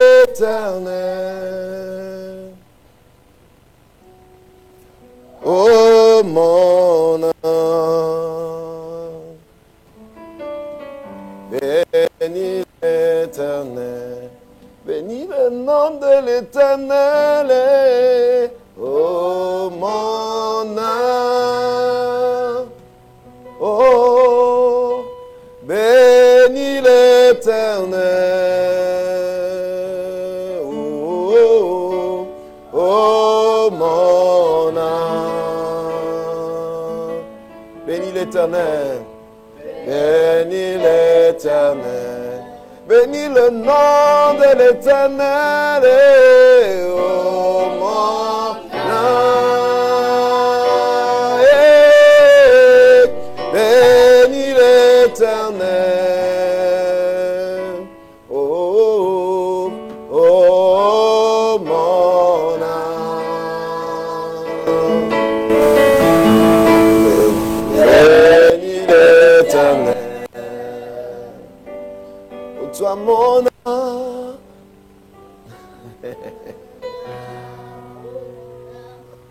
l'Éternel. Oh mon âme, bénis l'Éternel, bénis le nom de l'Éternel. Oh mon âme, oh bénis l'Éternel. Oh, oh, oh mon âme, bénis l'Éternel, bénis l'Éternel, bénis le nom de l'Éternel. Oh mon âme, bénis l'Éternel. Oh, oh, oh mon âme, bénis l'Éternel. Oh, toi mon âme,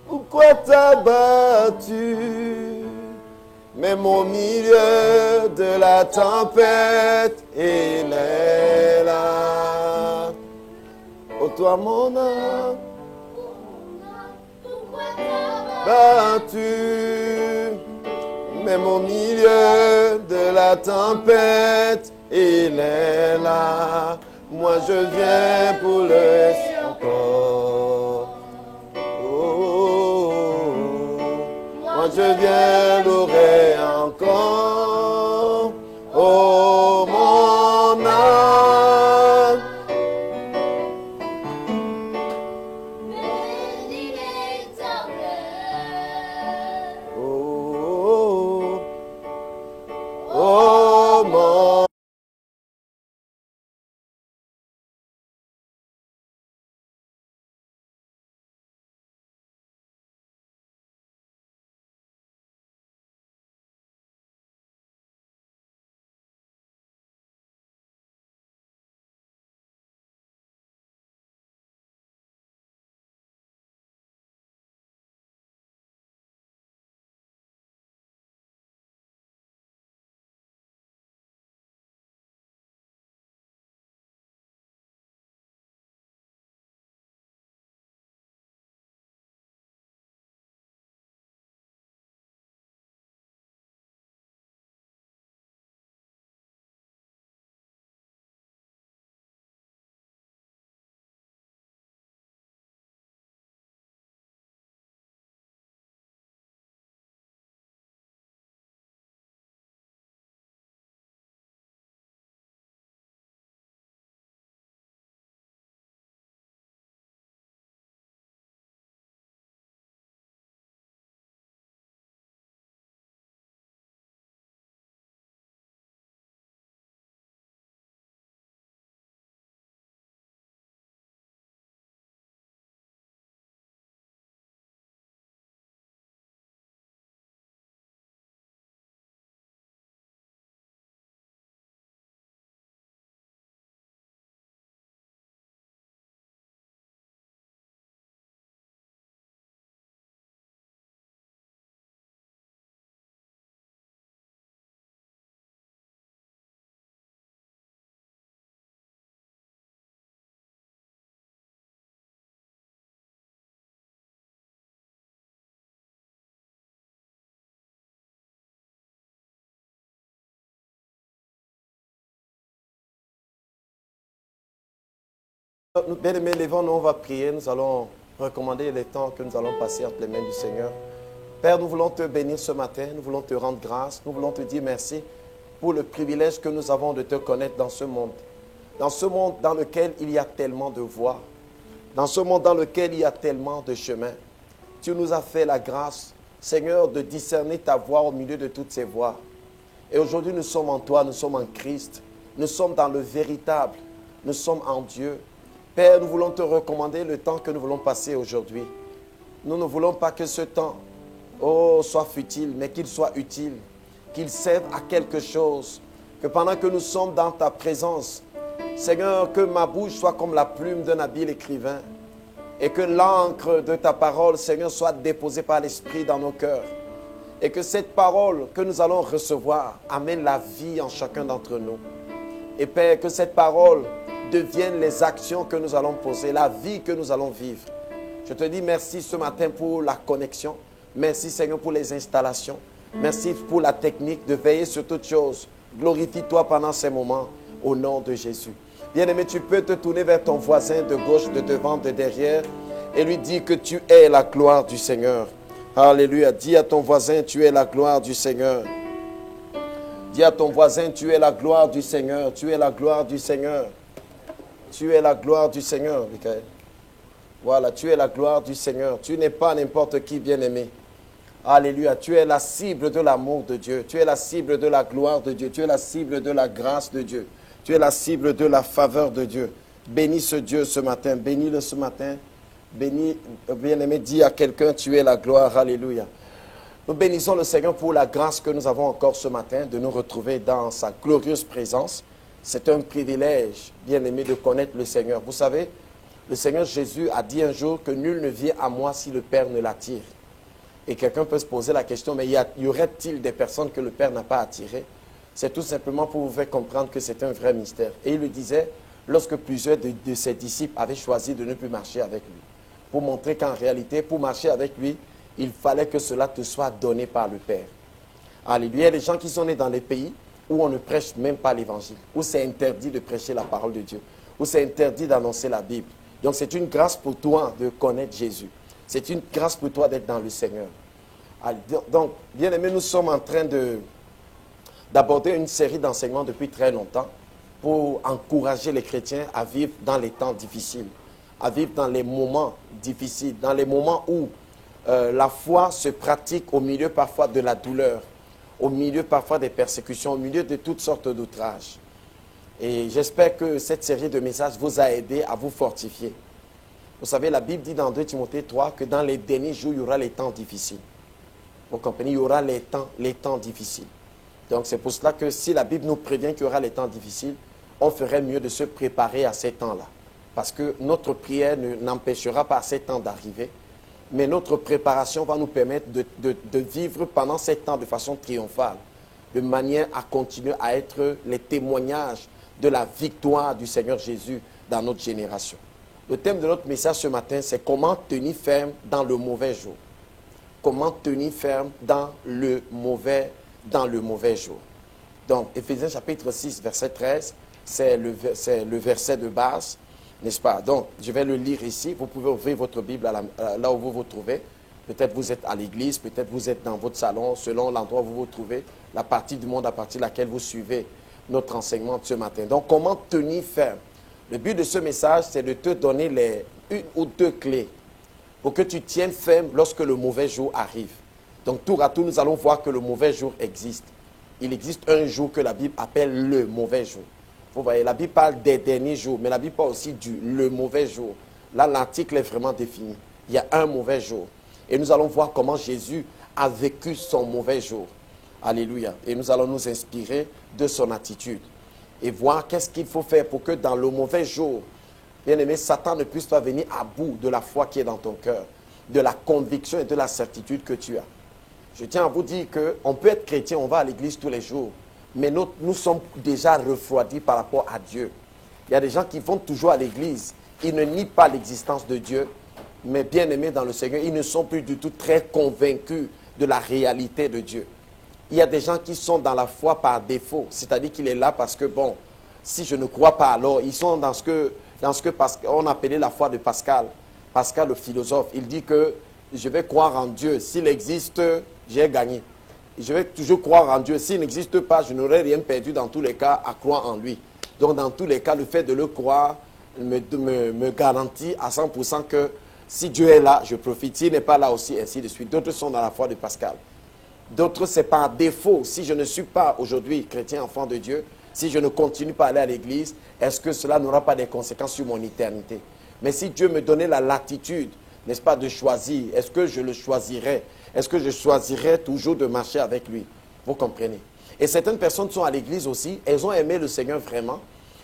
pourquoi t'as battu? Même au milieu de la tempête, il est là. Oh toi mon âme, battu. Même au milieu de la tempête, il est là. Moi je viens pour le encore. Moi je viens louer encore. Oh mon âme, bénis l'Éternel. oh, oh mon Bien-aimés, levons-nous, on va prier. Nous allons recommander les temps que nous allons passer entre les mains du Seigneur. Père, nous voulons te bénir ce matin. Nous voulons te rendre grâce. Nous voulons te dire merci pour le privilège que nous avons de te connaître dans ce monde. Dans ce monde dans lequel il y a tellement de voies. Dans ce monde dans lequel il y a tellement de chemins. Tu nous as fait la grâce, Seigneur, de discerner ta voix au milieu de toutes ces voies. Et aujourd'hui, nous sommes en toi, nous sommes en Christ. Nous sommes dans le véritable. Nous sommes en Dieu. Père, nous voulons te recommander le temps que nous voulons passer aujourd'hui. Nous ne voulons pas que ce temps, soit futile, mais qu'il soit utile, qu'il serve à quelque chose. Que pendant que nous sommes dans ta présence, Seigneur, que ma bouche soit comme la plume d'un habile écrivain et que l'encre de ta parole, Seigneur, soit déposée par l'Esprit dans nos cœurs. Et que cette parole que nous allons recevoir amène la vie en chacun d'entre nous. Et Père, que cette parole devienne les actions que nous allons poser, la vie que nous allons vivre. Je te dis merci ce matin pour la connexion. Merci Seigneur pour les installations. Merci pour la technique de veiller sur toutes choses. Glorifie-toi pendant ces moments au nom de Jésus. Bien-aimé, tu peux te tourner vers ton voisin de gauche, de devant, de derrière et lui dire que tu es la gloire du Seigneur. Alléluia. Dis à ton voisin, tu es la gloire du Seigneur. Dis à ton voisin, tu es la gloire du Seigneur. Tu es la gloire du Seigneur. Tu es la gloire du Seigneur, Michael. Voilà, tu es la gloire du Seigneur. Tu n'es pas n'importe qui, bien-aimé. Alléluia. Tu es la cible de l'amour de Dieu. Tu es la cible de la gloire de Dieu. Tu es la cible de la grâce de Dieu. Tu es la cible de la faveur de Dieu. Bénis ce Dieu ce matin. Bénis-le ce matin. Bénis, bien-aimé, dis à quelqu'un, tu es la gloire. Alléluia. Nous bénissons le Seigneur pour la grâce que nous avons encore ce matin de nous retrouver dans sa glorieuse présence. C'est un privilège, bien-aimé, de connaître le Seigneur. Vous savez, le Seigneur Jésus a dit un jour que nul ne vient à moi si le Père ne l'attire. Et quelqu'un peut se poser la question, mais y aurait-il des personnes que le Père n'a pas attirées? C'est tout simplement pour vous faire comprendre que c'est un vrai mystère. Et il le disait lorsque plusieurs de ses disciples avaient choisi de ne plus marcher avec lui. Pour montrer qu'en réalité, pour marcher avec lui, il fallait que cela te soit donné par le Père. Alléluia. Il y a des gens qui sont nés dans les pays où on ne prêche même pas l'évangile, où c'est interdit de prêcher la parole de Dieu, où c'est interdit d'annoncer la Bible. Donc c'est une grâce pour toi de connaître Jésus. C'est une grâce pour toi d'être dans le Seigneur. Donc, bien aimé, nous sommes en train d'aborder une série d'enseignements depuis très longtemps pour encourager les chrétiens à vivre dans les temps difficiles, à vivre dans les moments difficiles, dans les moments où la foi se pratique au milieu parfois de la douleur, au milieu parfois des persécutions, au milieu de toutes sortes d'outrages. Et j'espère que cette série de messages vous a aidé à vous fortifier. Vous savez, la Bible dit dans 2 Timothée 3 que dans les derniers jours, il y aura les temps difficiles. Vous comprenez, il y aura les temps difficiles. Donc c'est pour cela que si la Bible nous prévient qu'il y aura les temps difficiles, on ferait mieux de se préparer à ces temps-là. Parce que notre prière n'empêchera pas ces temps d'arriver, mais notre préparation va nous permettre de vivre pendant ces temps de façon triomphale, de manière à continuer à être les témoignages de la victoire du Seigneur Jésus dans notre génération. Le thème de notre message ce matin, c'est comment tenir ferme dans le mauvais jour. Comment tenir ferme dans le mauvais jour. Donc, Éphésiens chapitre 6, verset 13, c'est le verset de base, n'est-ce pas? Donc, je vais le lire ici. Vous pouvez ouvrir votre Bible là où vous vous trouvez. Peut-être vous êtes à l'église, peut-être vous êtes dans votre salon, selon l'endroit où vous vous trouvez, la partie du monde à partir de laquelle vous suivez notre enseignement de ce matin. Donc, comment tenir ferme? Le but de ce message, c'est de te donner une ou deux clés pour que tu tiennes ferme lorsque le mauvais jour arrive. Donc, tour à tour, nous allons voir que le mauvais jour existe. Il existe un jour que la Bible appelle le mauvais jour. Vous voyez, la Bible parle des derniers jours, mais la Bible parle aussi le mauvais jour. Là, l'article est vraiment défini. Il y a un mauvais jour. Et nous allons voir comment Jésus a vécu son mauvais jour. Alléluia. Et nous allons nous inspirer de son attitude. Et voir qu'est-ce qu'il faut faire pour que dans le mauvais jour, bien-aimé, Satan ne puisse pas venir à bout de la foi qui est dans ton cœur, de la conviction et de la certitude que tu as. Je tiens à vous dire qu'on peut être chrétien, on va à l'église tous les jours, mais nous sommes déjà refroidis par rapport à Dieu. Il y a des gens qui vont toujours à l'église, ils ne nient pas l'existence de Dieu, mais bien aimés dans le Seigneur, ils ne sont plus du tout très convaincus de la réalité de Dieu. Il y a des gens qui sont dans la foi par défaut, c'est-à-dire qu'il est là parce que, bon, si je ne crois pas, alors ils sont dans ce que on appelait la foi de Pascal. Pascal, le philosophe, il dit que je vais croire en Dieu. S'il existe, j'ai gagné. Je vais toujours croire en Dieu. S'il n'existe pas, je n'aurai rien perdu dans tous les cas à croire en lui. Donc, dans tous les cas, le fait de le croire me garantit à 100% que si Dieu est là, je profite. S'il n'est pas là aussi, ainsi de suite. D'autres sont dans la foi de Pascal. D'autres, c'est par défaut. Si je ne suis pas aujourd'hui chrétien, enfant de Dieu, si je ne continue pas à aller à l'église, est-ce que cela n'aura pas des conséquences sur mon éternité? Mais si Dieu me donnait la latitude, n'est-ce pas, de choisir, est-ce que je le choisirais? Est-ce que je choisirais toujours de marcher avec lui? Vous comprenez? Et certaines personnes sont à l'église aussi, elles ont aimé le Seigneur vraiment,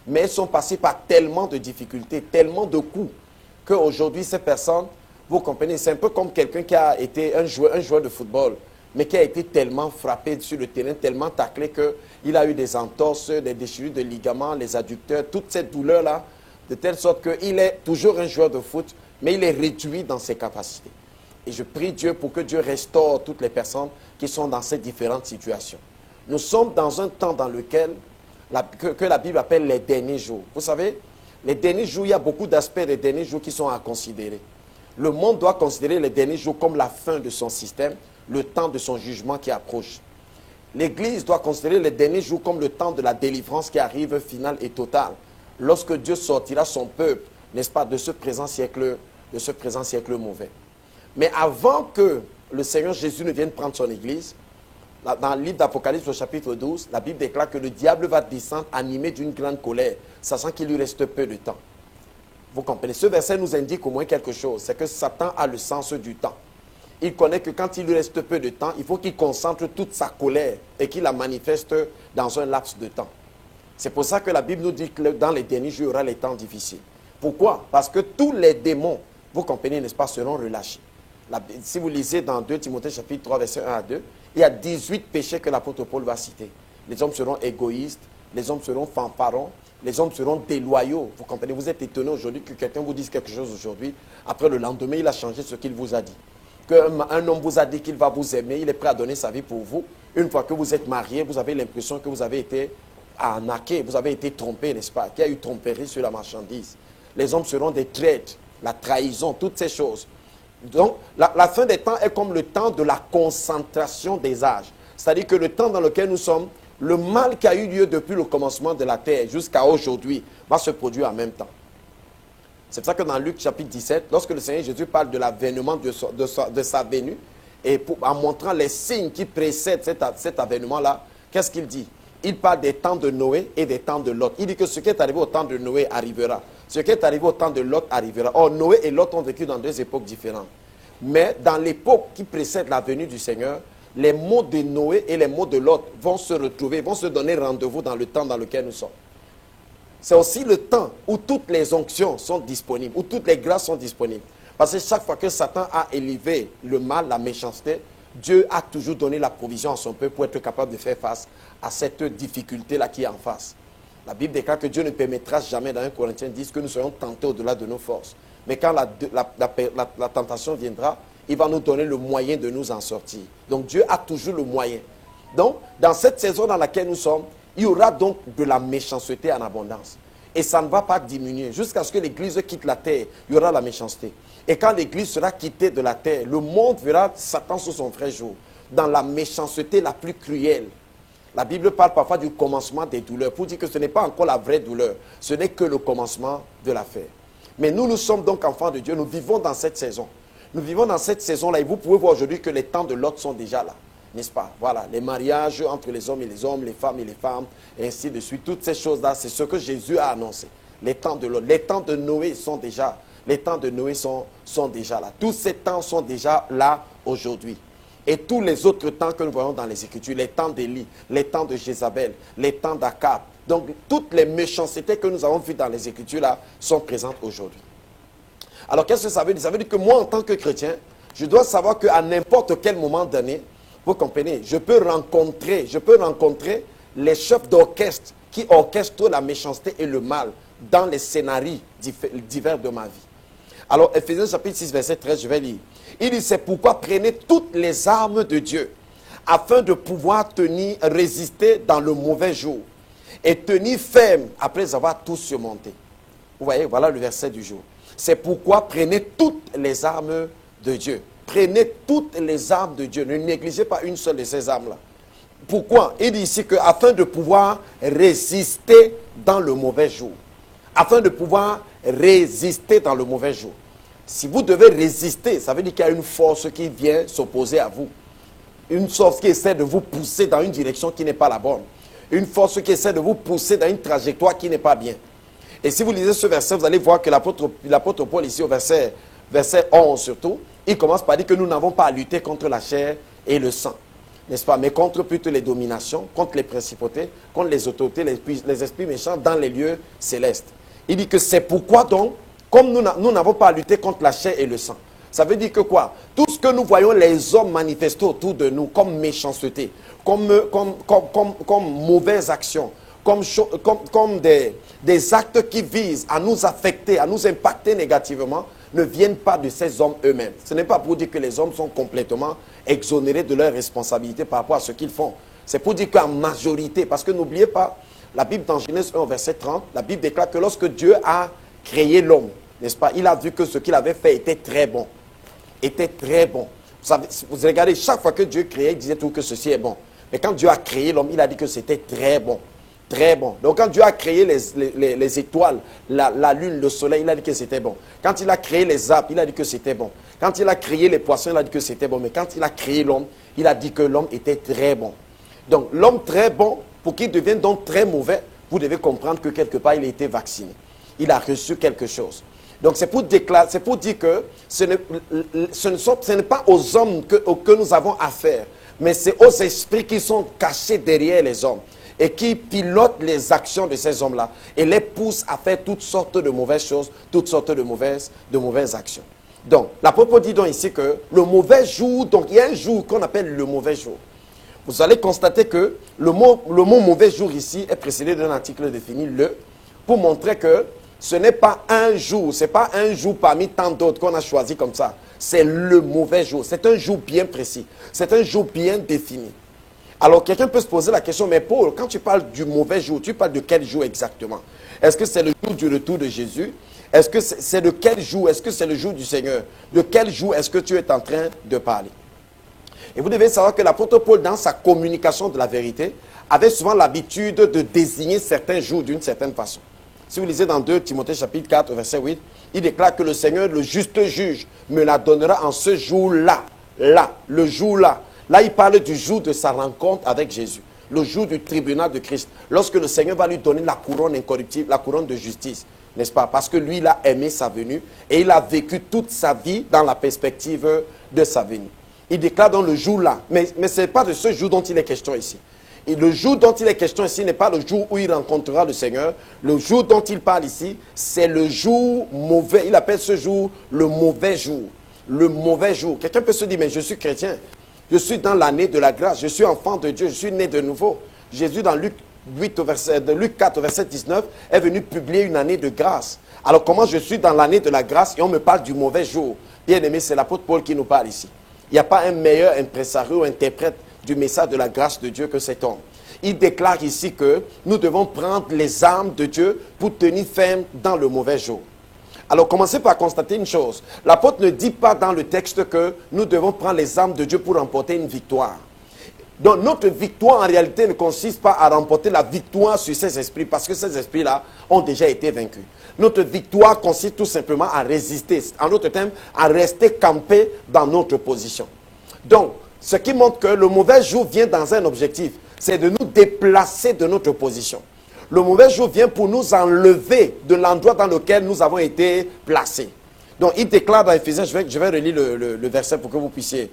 mais elles sont passées par tellement de difficultés, tellement de coups, qu'aujourd'hui, ces personnes, vous comprenez, c'est un peu comme quelqu'un qui a été un joueur de football, mais qui a été tellement frappé sur le terrain, tellement taclé qu'il a eu des entorses, des déchirures de ligaments, les adducteurs, toute cette douleur-là, de telle sorte qu'il est toujours un joueur de foot, mais il est réduit dans ses capacités. Et je prie Dieu pour que Dieu restaure toutes les personnes qui sont dans ces différentes situations. Nous sommes dans un temps dans lequel, que la Bible appelle les derniers jours. Vous savez, les derniers jours, il y a beaucoup d'aspects des derniers jours qui sont à considérer. Le monde doit considérer les derniers jours comme la fin de son système, le temps de son jugement qui approche. L'Église doit considérer les derniers jours comme le temps de la délivrance qui arrive finale et totale. Lorsque Dieu sortira son peuple, n'est-ce pas, de ce présent siècle mauvais. Mais avant que le Seigneur Jésus ne vienne prendre son Église, dans le livre d'Apocalypse au chapitre 12, la Bible déclare que le diable va descendre animé d'une grande colère, sachant qu'il lui reste peu de temps. Vous comprenez? Ce verset nous indique au moins quelque chose, c'est que Satan a le sens du temps. Il connaît que quand il lui reste peu de temps, il faut qu'il concentre toute sa colère et qu'il la manifeste dans un laps de temps. C'est pour ça que la Bible nous dit que dans les derniers jours, il y aura les temps difficiles. Pourquoi? Parce que tous les démons, vous comprenez, n'est-ce pas, seront relâchés. Si vous lisez dans 2 Timothée chapitre 3, verset 1 à 2, il y a 18 péchés que l'apôtre Paul va citer. Les hommes seront égoïstes, les hommes seront fanfarons, les hommes seront déloyaux. Vous comprenez, vous êtes étonné aujourd'hui que quelqu'un vous dise quelque chose aujourd'hui. Après le lendemain, il a changé ce qu'il vous a dit. Qu'un homme vous a dit qu'il va vous aimer, il est prêt à donner sa vie pour vous. Une fois que vous êtes marié, vous avez l'impression que vous avez été arnaqué, vous avez été trompé, n'est-ce pas? Qu'il y a eu tromperie sur la marchandise. Les hommes seront des traîtres, la trahison, toutes ces choses. Donc, la fin des temps est comme le temps de la concentration des âges. C'est-à-dire que le temps dans lequel nous sommes, le mal qui a eu lieu depuis le commencement de la terre jusqu'à aujourd'hui va se produire en même temps. C'est pour ça que dans Luc chapitre 17, lorsque le Seigneur Jésus parle de l'avènement de sa venue, et en montrant les signes qui précèdent cet avènement-là, qu'est-ce qu'il dit? Il parle des temps de Noé et des temps de Lot. Il dit que ce qui est arrivé au temps de Noé arrivera. Ce qui est arrivé au temps de Lot arrivera. Or, Noé et Lot ont vécu dans deux époques différentes. Mais dans l'époque qui précède la venue du Seigneur, les mots de Noé et les mots de Lot vont se retrouver, vont se donner rendez-vous dans le temps dans lequel nous sommes. C'est aussi le temps où toutes les onctions sont disponibles, où toutes les grâces sont disponibles. Parce que chaque fois que Satan a élevé le mal, la méchanceté, Dieu a toujours donné la provision à son peuple pour être capable de faire face à cette difficulté-là qui est en face. La Bible déclare que Dieu ne permettra jamais, dans 1 Corinthiens 10, que nous soyons tentés au-delà de nos forces. Mais quand la tentation viendra, il va nous donner le moyen de nous en sortir. Donc Dieu a toujours le moyen. Donc, dans cette saison dans laquelle nous sommes, il y aura donc de la méchanceté en abondance. Et ça ne va pas diminuer. Jusqu'à ce que l'Église quitte la terre, il y aura la méchanceté. Et quand l'Église sera quittée de la terre, le monde verra Satan sous son vrai jour, dans la méchanceté la plus cruelle. La Bible parle parfois du commencement des douleurs, pour dire que ce n'est pas encore la vraie douleur, ce n'est que le commencement de l'affaire. Mais nous sommes donc enfants de Dieu, nous vivons dans cette saison. Nous vivons dans cette saison-là et vous pouvez voir aujourd'hui que les temps de Lot sont déjà là, n'est-ce pas? Voilà, les mariages entre les hommes et les hommes, les femmes et les femmes, et ainsi de suite. Toutes ces choses-là, c'est ce que Jésus a annoncé. Les temps de Lot, les temps de Noé sont déjà, les temps de Noé sont déjà là. Tous ces temps sont déjà là aujourd'hui. Et tous les autres temps que nous voyons dans les Écritures, les temps d'Élie, les temps de Jézabel, les temps d'Akab, donc toutes les méchancetés que nous avons vues dans les Écritures là sont présentes aujourd'hui. Alors qu'est-ce que ça veut dire? Ça veut dire que moi en tant que chrétien, je dois savoir qu'à n'importe quel moment donné, vous comprenez, je peux rencontrer les chefs d'orchestre qui orchestrent la méchanceté et le mal dans les scénarios divers de ma vie. Alors, Ephésiens chapitre 6, verset 13, je vais lire. Il dit, c'est pourquoi prenez toutes les armes de Dieu, afin de pouvoir résister dans le mauvais jour, et tenir ferme après avoir tout surmonté. Vous voyez, voilà le verset du jour. C'est pourquoi prenez toutes les armes de Dieu. Prenez toutes les armes de Dieu. Ne négligez pas une seule de ces armes-là. Pourquoi? Il dit ici que afin de pouvoir résister dans le mauvais jour. Afin de pouvoir résister dans le mauvais jour. Si vous devez résister, ça veut dire qu'il y a une force qui vient s'opposer à vous. Une force qui essaie de vous pousser dans une direction qui n'est pas la bonne. Une force qui essaie de vous pousser dans une trajectoire qui n'est pas bien. Et si vous lisez ce verset, vous allez voir que l'apôtre Paul ici au verset 11 surtout, il commence par dire que nous n'avons pas à lutter contre la chair et le sang. n'est-ce pas, mais contre plutôt les dominations, contre les principautés, contre les autorités, les esprits méchants dans les lieux célestes. Il dit que c'est pourquoi donc, comme nous n'avons pas à lutter contre la chair et le sang. Ça veut dire que quoi? Tout ce que nous voyons les hommes manifester autour de nous comme méchanceté, comme mauvaises actions, comme des actes qui visent à nous affecter, à nous impacter négativement, ne viennent pas de ces hommes eux-mêmes. Ce n'est pas pour dire que les hommes sont complètement exonérés de leurs responsabilités par rapport à ce qu'ils font. C'est pour dire qu'en majorité, parce que n'oubliez pas, la Bible dans Genèse 1, verset 30, la Bible déclare que lorsque Dieu a créé l'homme, n'est-ce pas, il a vu que ce qu'il avait fait était très bon. Était très bon. Vous savez, vous regardez, chaque fois que Dieu créait, il disait tout que ceci est bon. Mais quand Dieu a créé l'homme, il a dit que c'était très bon. Très bon. Donc quand Dieu a créé les étoiles, la lune, le soleil, il a dit que c'était bon. Quand il a créé les arbres, il a dit que c'était bon. Quand il a créé les poissons, il a dit que c'était bon. Mais quand il a créé l'homme, il a dit que l'homme était très bon. Donc l'homme très bon, pour qu'il devienne donc très mauvais, vous devez comprendre que quelque part, il a été vacciné. Il a reçu quelque chose. Donc c'est pour dire que ce n'est pas aux hommes que nous avons affaire, mais c'est aux esprits qui sont cachés derrière les hommes et qui pilotent les actions de ces hommes-là et les poussent à faire toutes sortes de mauvaises choses, toutes sortes de mauvaises actions. Donc, l'apôtre dit donc ici que le mauvais jour, donc il y a un jour qu'on appelle le mauvais jour. Vous allez constater que le mot mauvais jour ici est précédé d'un article défini le, pour montrer que ce n'est pas un jour, ce n'est pas un jour parmi tant d'autres qu'on a choisi comme ça. C'est le mauvais jour, c'est un jour bien précis, c'est un jour bien défini. Alors, quelqu'un peut se poser la question, mais Paul, quand tu parles du mauvais jour, tu parles de quel jour exactement? Est-ce que c'est le jour du retour de Jésus? Est-ce que c'est de quel jour? Est-ce que c'est le jour du Seigneur? De quel jour est-ce que tu es en train de parler? Et vous devez savoir que l'apôtre Paul, dans sa communication de la vérité, avait souvent l'habitude de désigner certains jours d'une certaine façon. Si vous lisez dans 2 Timothée chapitre 4, verset 8, il déclare que le Seigneur, le juste juge, me la donnera en ce jour-là. Là, le jour-là. Là, il parle du jour de sa rencontre avec Jésus. Le jour du tribunal de Christ. Lorsque le Seigneur va lui donner la couronne incorruptible, la couronne de justice. N'est-ce pas? Parce que lui, il a aimé sa venue et il a vécu toute sa vie dans la perspective de sa venue. Il déclare dans le jour-là. Mais ce n'est pas de ce jour dont il est question ici. Et le jour dont il est question ici n'est pas le jour où il rencontrera le Seigneur. Le jour dont il parle ici, c'est le jour mauvais. Il appelle ce jour le mauvais jour. Le mauvais jour. Quelqu'un peut se dire, mais je suis chrétien. Je suis dans l'année de la grâce. Je suis enfant de Dieu. Je suis né de nouveau. Jésus, dans Luc 4, verset 19, est venu publier une année de grâce. Alors comment je suis dans l'année de la grâce et on me parle du mauvais jour? Bien aimé, c'est l'apôtre Paul qui nous parle ici. Il n'y a pas un meilleur impresario ou interprète du message de la grâce de Dieu que cet homme. Il déclare ici que nous devons prendre les armes de Dieu pour tenir ferme dans le mauvais jour. Alors commencez par constater une chose. L'apôtre ne dit pas dans le texte que nous devons prendre les armes de Dieu pour remporter une victoire. Donc notre victoire en réalité ne consiste pas à remporter la victoire sur ces esprits parce que ces esprits-là ont déjà été vaincus. Notre victoire consiste tout simplement à résister, en d'autres termes, à rester campé dans notre position. Donc, ce qui montre que le mauvais jour vient dans un objectif, c'est de nous déplacer de notre position. Le mauvais jour vient pour nous enlever de l'endroit dans lequel nous avons été placés. Donc, il déclare dans Éphésiens, je vais relire le verset pour que vous puissiez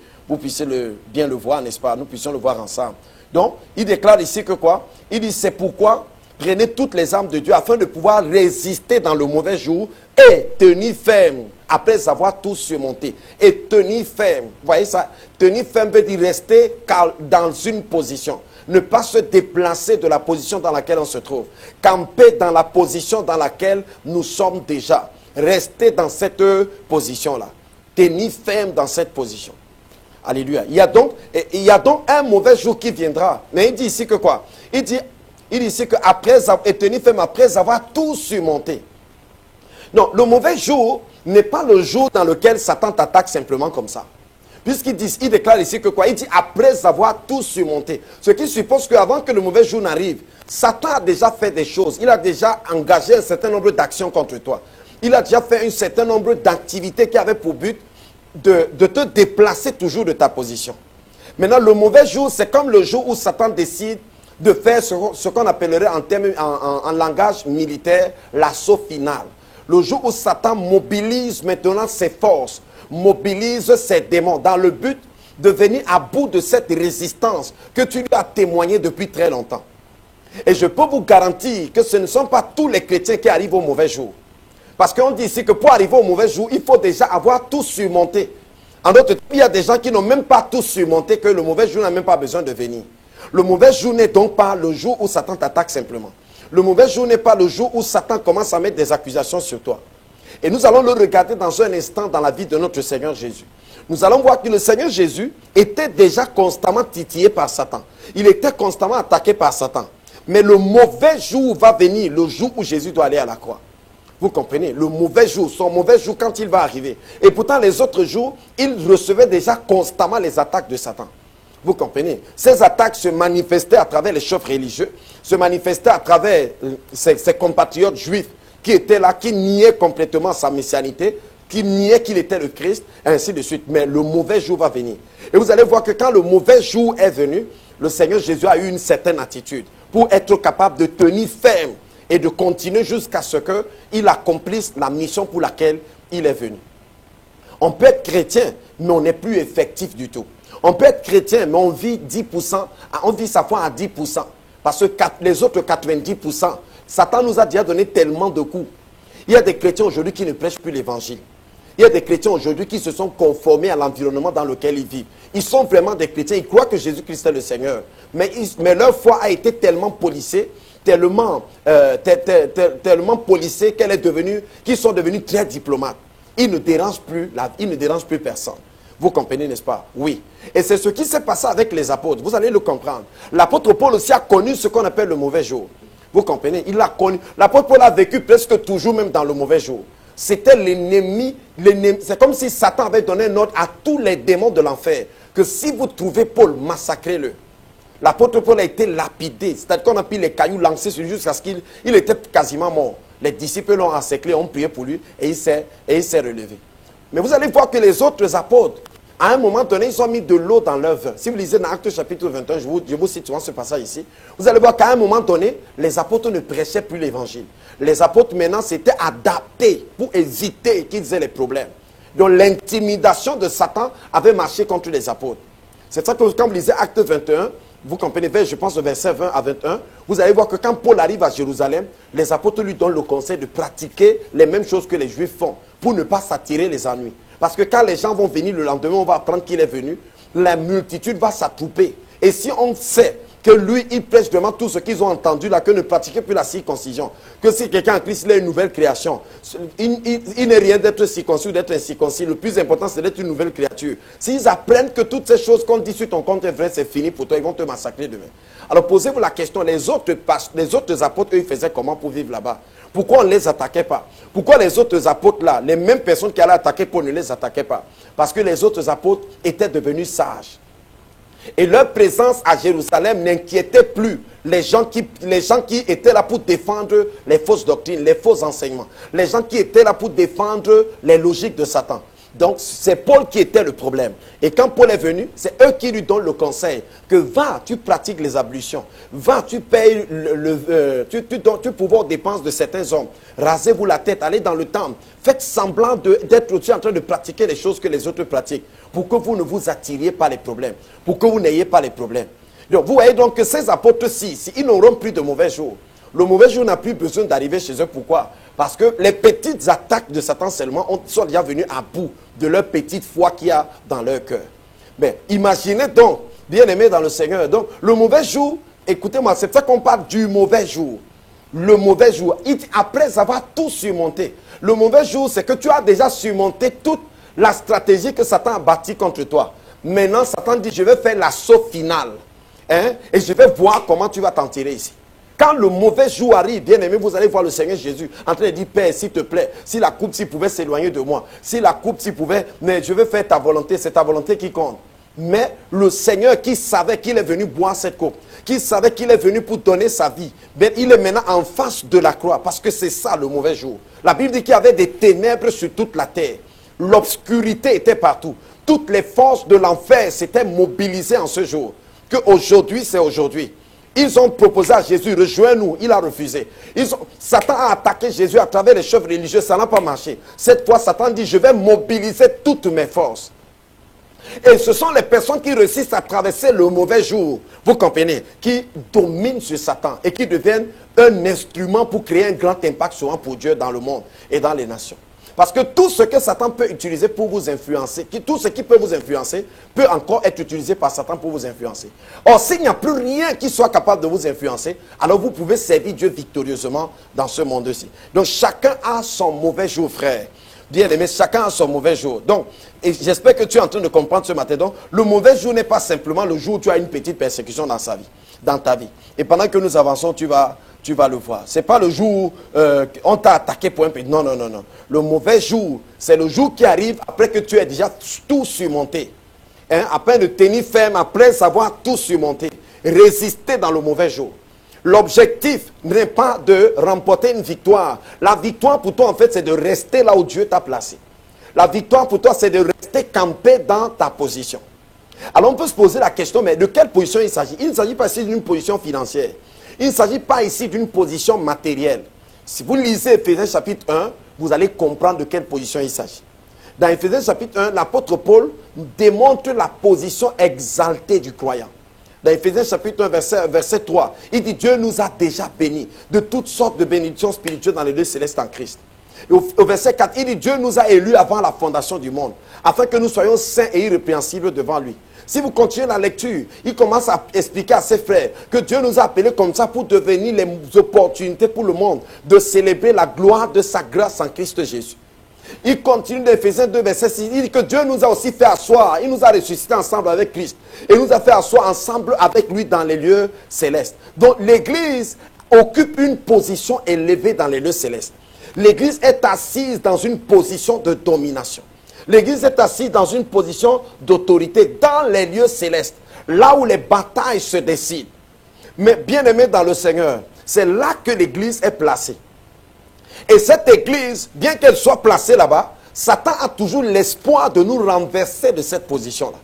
bien le voir, n'est-ce pas? Nous puissions le voir ensemble. Donc, il déclare ici que quoi? Il dit, c'est pourquoi prenez toutes les armes de Dieu afin de pouvoir résister dans le mauvais jour et tenir ferme après avoir tout surmonté. Et tenir ferme, vous voyez ça? Tenir ferme veut dire rester dans une position. Ne pas se déplacer de la position dans laquelle on se trouve. Camper dans la position dans laquelle nous sommes déjà. Rester dans cette position-là. Tenir ferme dans cette position. Alléluia. Il y a donc un mauvais jour qui viendra. Mais il dit ici que quoi? Il dit ici que tenir ferme après avoir tout surmonté. Non, le mauvais jour n'est pas le jour dans lequel Satan t'attaque simplement comme ça. Il déclare ici que quoi? Il dit après avoir tout surmonté. Ce qui suppose qu'avant que le mauvais jour n'arrive, Satan a déjà fait des choses. Il a déjà engagé un certain nombre d'actions contre toi. Il a déjà fait un certain nombre d'activités qui avaient pour but de te déplacer toujours de ta position. Maintenant, le mauvais jour, c'est comme le jour où Satan décide de faire ce qu'on appellerait en langage militaire l'assaut final. Le jour où Satan mobilise maintenant ses forces, mobilise ses démons dans le but de venir à bout de cette résistance que tu lui as témoignée depuis très longtemps. Et je peux vous garantir que ce ne sont pas tous les chrétiens qui arrivent au mauvais jour. Parce qu'on dit ici que pour arriver au mauvais jour, il faut déjà avoir tout surmonté. En d'autres termes, il y a des gens qui n'ont même pas tout surmonté, que le mauvais jour n'a même pas besoin de venir. Le mauvais jour n'est donc pas le jour où Satan t'attaque simplement. Le mauvais jour n'est pas le jour où Satan commence à mettre des accusations sur toi. Et nous allons le regarder dans un instant dans la vie de notre Seigneur Jésus. Nous allons voir que le Seigneur Jésus était déjà constamment titillé par Satan. Il était constamment attaqué par Satan. Mais le mauvais jour va venir, le jour où Jésus doit aller à la croix. Vous comprenez? Le mauvais jour, son mauvais jour quand il va arriver. Et pourtant les autres jours, il recevait déjà constamment les attaques de Satan. Vous comprenez? Ces attaques se manifestaient à travers les chefs religieux, se manifestaient à travers ses compatriotes juifs qui étaient là, qui niaient complètement sa messianité, qui niaient qu'il était le Christ, et ainsi de suite. Mais le mauvais jour va venir. Et vous allez voir que quand le mauvais jour est venu, le Seigneur Jésus a eu une certaine attitude pour être capable de tenir ferme et de continuer jusqu'à ce qu'il accomplisse la mission pour laquelle il est venu. On peut être chrétien, mais on n'est plus effectif du tout. On peut être chrétien, mais on vit 10%, on vit sa foi à 10%. Parce que les autres 90%, Satan nous a déjà donné tellement de coups. Il y a des chrétiens aujourd'hui qui ne prêchent plus l'évangile. Il y a des chrétiens aujourd'hui qui se sont conformés à l'environnement dans lequel ils vivent. Ils sont vraiment des chrétiens, ils croient que Jésus-Christ est le Seigneur. Mais leur foi a été tellement polissée, tellement polissée qu'ils sont devenus très diplomates. Ils ne dérangent plus personne. Vous comprenez, n'est-ce pas? Oui. Et c'est ce qui s'est passé avec les apôtres. Vous allez le comprendre. L'apôtre Paul aussi a connu ce qu'on appelle le mauvais jour. Vous comprenez? Il l'a connu. L'apôtre Paul a vécu presque toujours même dans le mauvais jour. C'était l'ennemi. C'est comme si Satan avait donné un ordre à tous les démons de l'enfer. Que si vous trouvez Paul, massacrez-le. L'apôtre Paul a été lapidé. C'est-à-dire qu'on a pris les cailloux lancés sur lui jusqu'à ce qu'il était quasiment mort. Les disciples l'ont encerclé, ont prié pour lui et il s'est relevé. Mais vous allez voir que les autres apôtres, à un moment donné, ils ont mis de l'eau dans leur vin. Si vous lisez dans Actes chapitre 21, je vous cite souvent ce passage ici, vous allez voir qu'à un moment donné, les apôtres ne prêchaient plus l'évangile. Les apôtres maintenant s'étaient adaptés pour éviter qu'ils aient les problèmes. Donc l'intimidation de Satan avait marché contre les apôtres. C'est ça que quand vous lisez Actes 21, vous comprenez, je pense au verset 20 à 21, vous allez voir que quand Paul arrive à Jérusalem, les apôtres lui donnent le conseil de pratiquer les mêmes choses que les Juifs font pour ne pas s'attirer les ennuis. Parce que quand les gens vont venir le lendemain, on va apprendre qu'il est venu, la multitude va s'attrouper. Et si on sait que lui, il prêche vraiment tout ce qu'ils ont entendu là, que ne pratiquez plus la circoncision, que si quelqu'un en Christ, il est une nouvelle création, il n'est rien d'être circoncis ou d'être incirconcis, le plus important c'est d'être une nouvelle créature. S'ils apprennent que toutes ces choses qu'on dit sur ton compte est vrai, c'est fini pour toi, ils vont te massacrer demain. Alors posez-vous la question, les autres apôtres, eux, ils faisaient comment pour vivre là-bas? Pourquoi on ne les attaquait pas? Pourquoi les autres apôtres là, les mêmes personnes qui allaient attaquer Paul ne les attaquaient pas? Parce que les autres apôtres étaient devenus sages. Et leur présence à Jérusalem n'inquiétait plus les gens qui étaient là pour défendre les fausses doctrines, les faux enseignements. Les gens qui étaient là pour défendre les logiques de Satan. Donc c'est Paul qui était le problème. Et quand Paul est venu, c'est eux qui lui donnent le conseil que va, tu pratiques les ablutions, va, tu payes tu pourvois aux dépenses de certains hommes, rasez-vous la tête, allez dans le temple, faites semblant d'être aussi en train de pratiquer les choses que les autres pratiquent, pour que vous ne vous attiriez pas les problèmes, pour que vous n'ayez pas les problèmes. Donc vous voyez donc que ces apôtres-ci, ils n'auront plus de mauvais jours. Le mauvais jour n'a plus besoin d'arriver chez eux. Pourquoi? Parce que les petites attaques de Satan seulement sont déjà venues à bout de leur petite foi qu'il y a dans leur cœur. Mais imaginez donc, bien-aimés dans le Seigneur, donc le mauvais jour, écoutez-moi, c'est ça qu'on parle du mauvais jour. Le mauvais jour, après avoir tout surmonté. Le mauvais jour, c'est que tu as déjà surmonté toute la stratégie que Satan a bâtie contre toi. Maintenant, Satan dit, je vais faire l'assaut final. Hein? Et je vais voir comment tu vas t'en tirer ici. Quand le mauvais jour arrive, bien aimé, vous allez voir le Seigneur Jésus en train de dire, Père, s'il te plaît, si la coupe s'il pouvait s'éloigner de moi, si la coupe s'il pouvait, mais je vais faire ta volonté, c'est ta volonté qui compte. Mais le Seigneur qui savait qu'il est venu boire cette coupe, qui savait qu'il est venu pour donner sa vie, bien, il est maintenant en face de la croix, parce que c'est ça le mauvais jour. La Bible dit qu'il y avait des ténèbres sur toute la terre. L'obscurité était partout. Toutes les forces de l'enfer s'étaient mobilisées en ce jour. Qu'aujourd'hui, c'est aujourd'hui. Ils ont proposé à Jésus, rejoins-nous, il a refusé. Satan a attaqué Jésus à travers les chefs religieux, ça n'a pas marché. Cette fois, Satan dit, je vais mobiliser toutes mes forces. Et ce sont les personnes qui réussissent à traverser le mauvais jour, vous comprenez, qui dominent sur Satan et qui deviennent un instrument pour créer un grand impact souvent pour Dieu dans le monde et dans les nations. Parce que tout ce que Satan peut utiliser pour vous influencer, tout ce qui peut vous influencer, peut encore être utilisé par Satan pour vous influencer. Or, s'il n'y a plus rien qui soit capable de vous influencer, alors vous pouvez servir Dieu victorieusement dans ce monde-ci. Donc, chacun a son mauvais jour, frère. Bien aimé, chacun a son mauvais jour. Donc, j'espère que tu es en train de comprendre ce matin. Donc, le mauvais jour n'est pas simplement le jour où tu as une petite persécution dans ta vie. Et pendant que nous avançons, tu vas le voir. Ce n'est pas le jour où on t'a attaqué pour un petit... Non, non, non, non. Le mauvais jour, c'est le jour qui arrive après que tu aies déjà tout surmonté. Hein? Après de tenir ferme, après avoir tout surmonté. Résister dans le mauvais jour. L'objectif n'est pas de remporter une victoire. La victoire pour toi, en fait, c'est de rester là où Dieu t'a placé. La victoire pour toi, c'est de rester campé dans ta position. Alors, on peut se poser la question, mais de quelle position il s'agit? Il ne s'agit pas ici d'une position financière. Il ne s'agit pas ici d'une position matérielle. Si vous lisez Éphésiens chapitre 1, vous allez comprendre de quelle position il s'agit. Dans Éphésiens chapitre 1, l'apôtre Paul démontre la position exaltée du croyant. Dans Éphésiens chapitre 1, verset 3, il dit Dieu nous a déjà bénis de toutes sortes de bénédictions spirituelles dans les lieux célestes en Christ. Et au verset 4, il dit Dieu nous a élus avant la fondation du monde, afin que nous soyons saints et irrépréhensibles devant lui. Si vous continuez la lecture, il commence à expliquer à ses frères que Dieu nous a appelés comme ça pour devenir les opportunités pour le monde de célébrer la gloire de sa grâce en Christ Jésus. Il continue d'Éphésiens 2, verset 6. Il dit que Dieu nous a aussi fait asseoir. Il nous a ressuscités ensemble avec Christ. Et nous a fait asseoir ensemble avec lui dans les lieux célestes. Donc l'Église occupe une position élevée dans les lieux célestes. L'Église est assise dans une position de domination. L'Église est assise dans une position d'autorité dans les lieux célestes. Là où les batailles se décident. Mais bien aimé dans le Seigneur, c'est là que l'Église est placée. Et cette église, bien qu'elle soit placée là-bas, Satan a toujours l'espoir de nous renverser de cette position-là.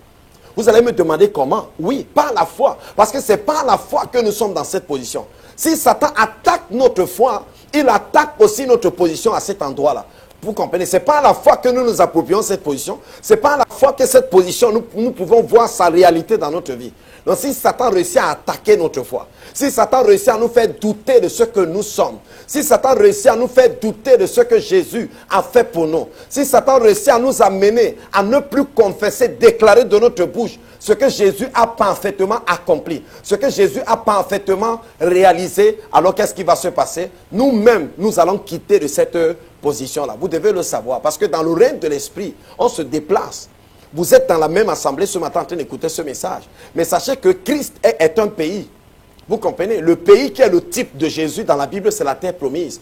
Vous allez me demander comment? Oui, par la foi. Parce que c'est par la foi que nous sommes dans cette position. Si Satan attaque notre foi, il attaque aussi notre position à cet endroit-là. Vous comprenez? C'est par la foi que nous nous approprions cette position. C'est par la foi que cette position, nous pouvons voir sa réalité dans notre vie. Donc si Satan réussit à attaquer notre foi, si Satan réussit à nous faire douter de ce que nous sommes, si Satan réussit à nous faire douter de ce que Jésus a fait pour nous, si Satan réussit à nous amener à ne plus confesser, déclarer de notre bouche ce que Jésus a parfaitement accompli, ce que Jésus a parfaitement réalisé, alors qu'est-ce qui va se passer? Nous-mêmes, nous allons quitter de cette position-là. Vous devez le savoir, parce que dans le règne de l'esprit, on se déplace. Vous êtes dans la même assemblée ce matin en train d'écouter ce message. Mais sachez que Christ est un pays. Vous comprenez? Le pays qui est le type de Jésus dans la Bible, c'est la terre promise.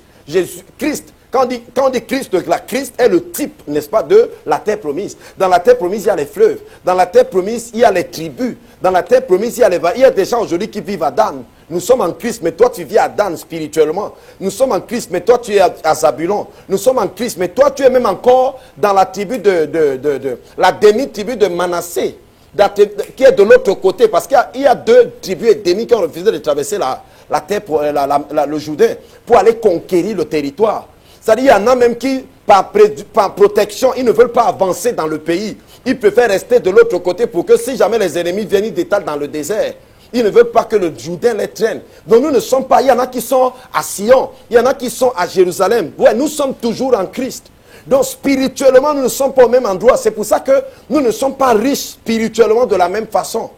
Christ, quand on dit Christ, Christ est le type, n'est-ce pas, de la terre promise. Dans la terre promise, il y a les fleuves. Dans la terre promise, il y a les tribus. Dans la terre promise, il y a des gens aujourd'hui qui vivent à Dan. Nous sommes en Christ, mais toi tu vis à Dan spirituellement. Nous sommes en Christ, mais toi tu es à Zabulon. Nous sommes en Christ, mais toi tu es même encore dans la tribu la demi-tribu de Manassé, qui est de l'autre côté. Parce qu'il y a deux tribus et demi qui ont refusé de traverser la terre, le Jourdain, pour aller conquérir le territoire. C'est-à-dire, il y en a même qui, par protection, ils ne veulent pas avancer dans le pays. Ils préfèrent rester de l'autre côté pour que si jamais les ennemis viennent, ils détalent dans le désert. Ils ne veulent pas que le Jourdain les traîne. Donc nous ne sommes pas, il y en a qui sont à Sion, il y en a qui sont à Jérusalem. Ouais, nous sommes toujours en Christ. Donc spirituellement, nous ne sommes pas au même endroit. C'est pour ça que nous ne sommes pas riches spirituellement de la même façon.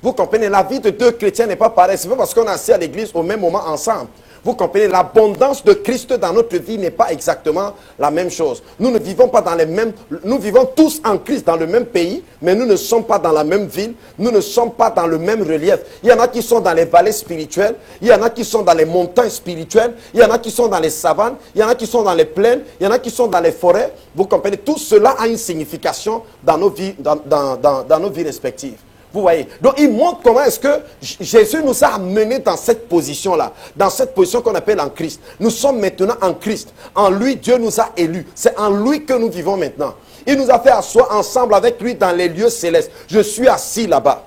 Vous comprenez, la vie de deux chrétiens n'est pas pareille. C'est pas parce qu'on est assis à l'église au même moment ensemble. Vous comprenez, l'abondance de Christ dans notre vie n'est pas exactement la même chose. Nous ne vivons pas dans les mêmes... Nous vivons tous en Christ dans le même pays, mais nous ne sommes pas dans la même ville. Nous ne sommes pas dans le même relief. Il y en a qui sont dans les vallées spirituelles. Il y en a qui sont dans les montagnes spirituelles. Il y en a qui sont dans les savanes. Il y en a qui sont dans les plaines. Il y en a qui sont dans les forêts. Vous comprenez, tout cela a une signification dans nos vies, dans nos vies respectives. Vous voyez. Donc, il montre comment est-ce que Jésus nous a amenés dans cette position-là. Dans cette position qu'on appelle en Christ. Nous sommes maintenant en Christ. En lui, Dieu nous a élus. C'est en lui que nous vivons maintenant. Il nous a fait asseoir ensemble avec lui dans les lieux célestes. Je suis assis là-bas.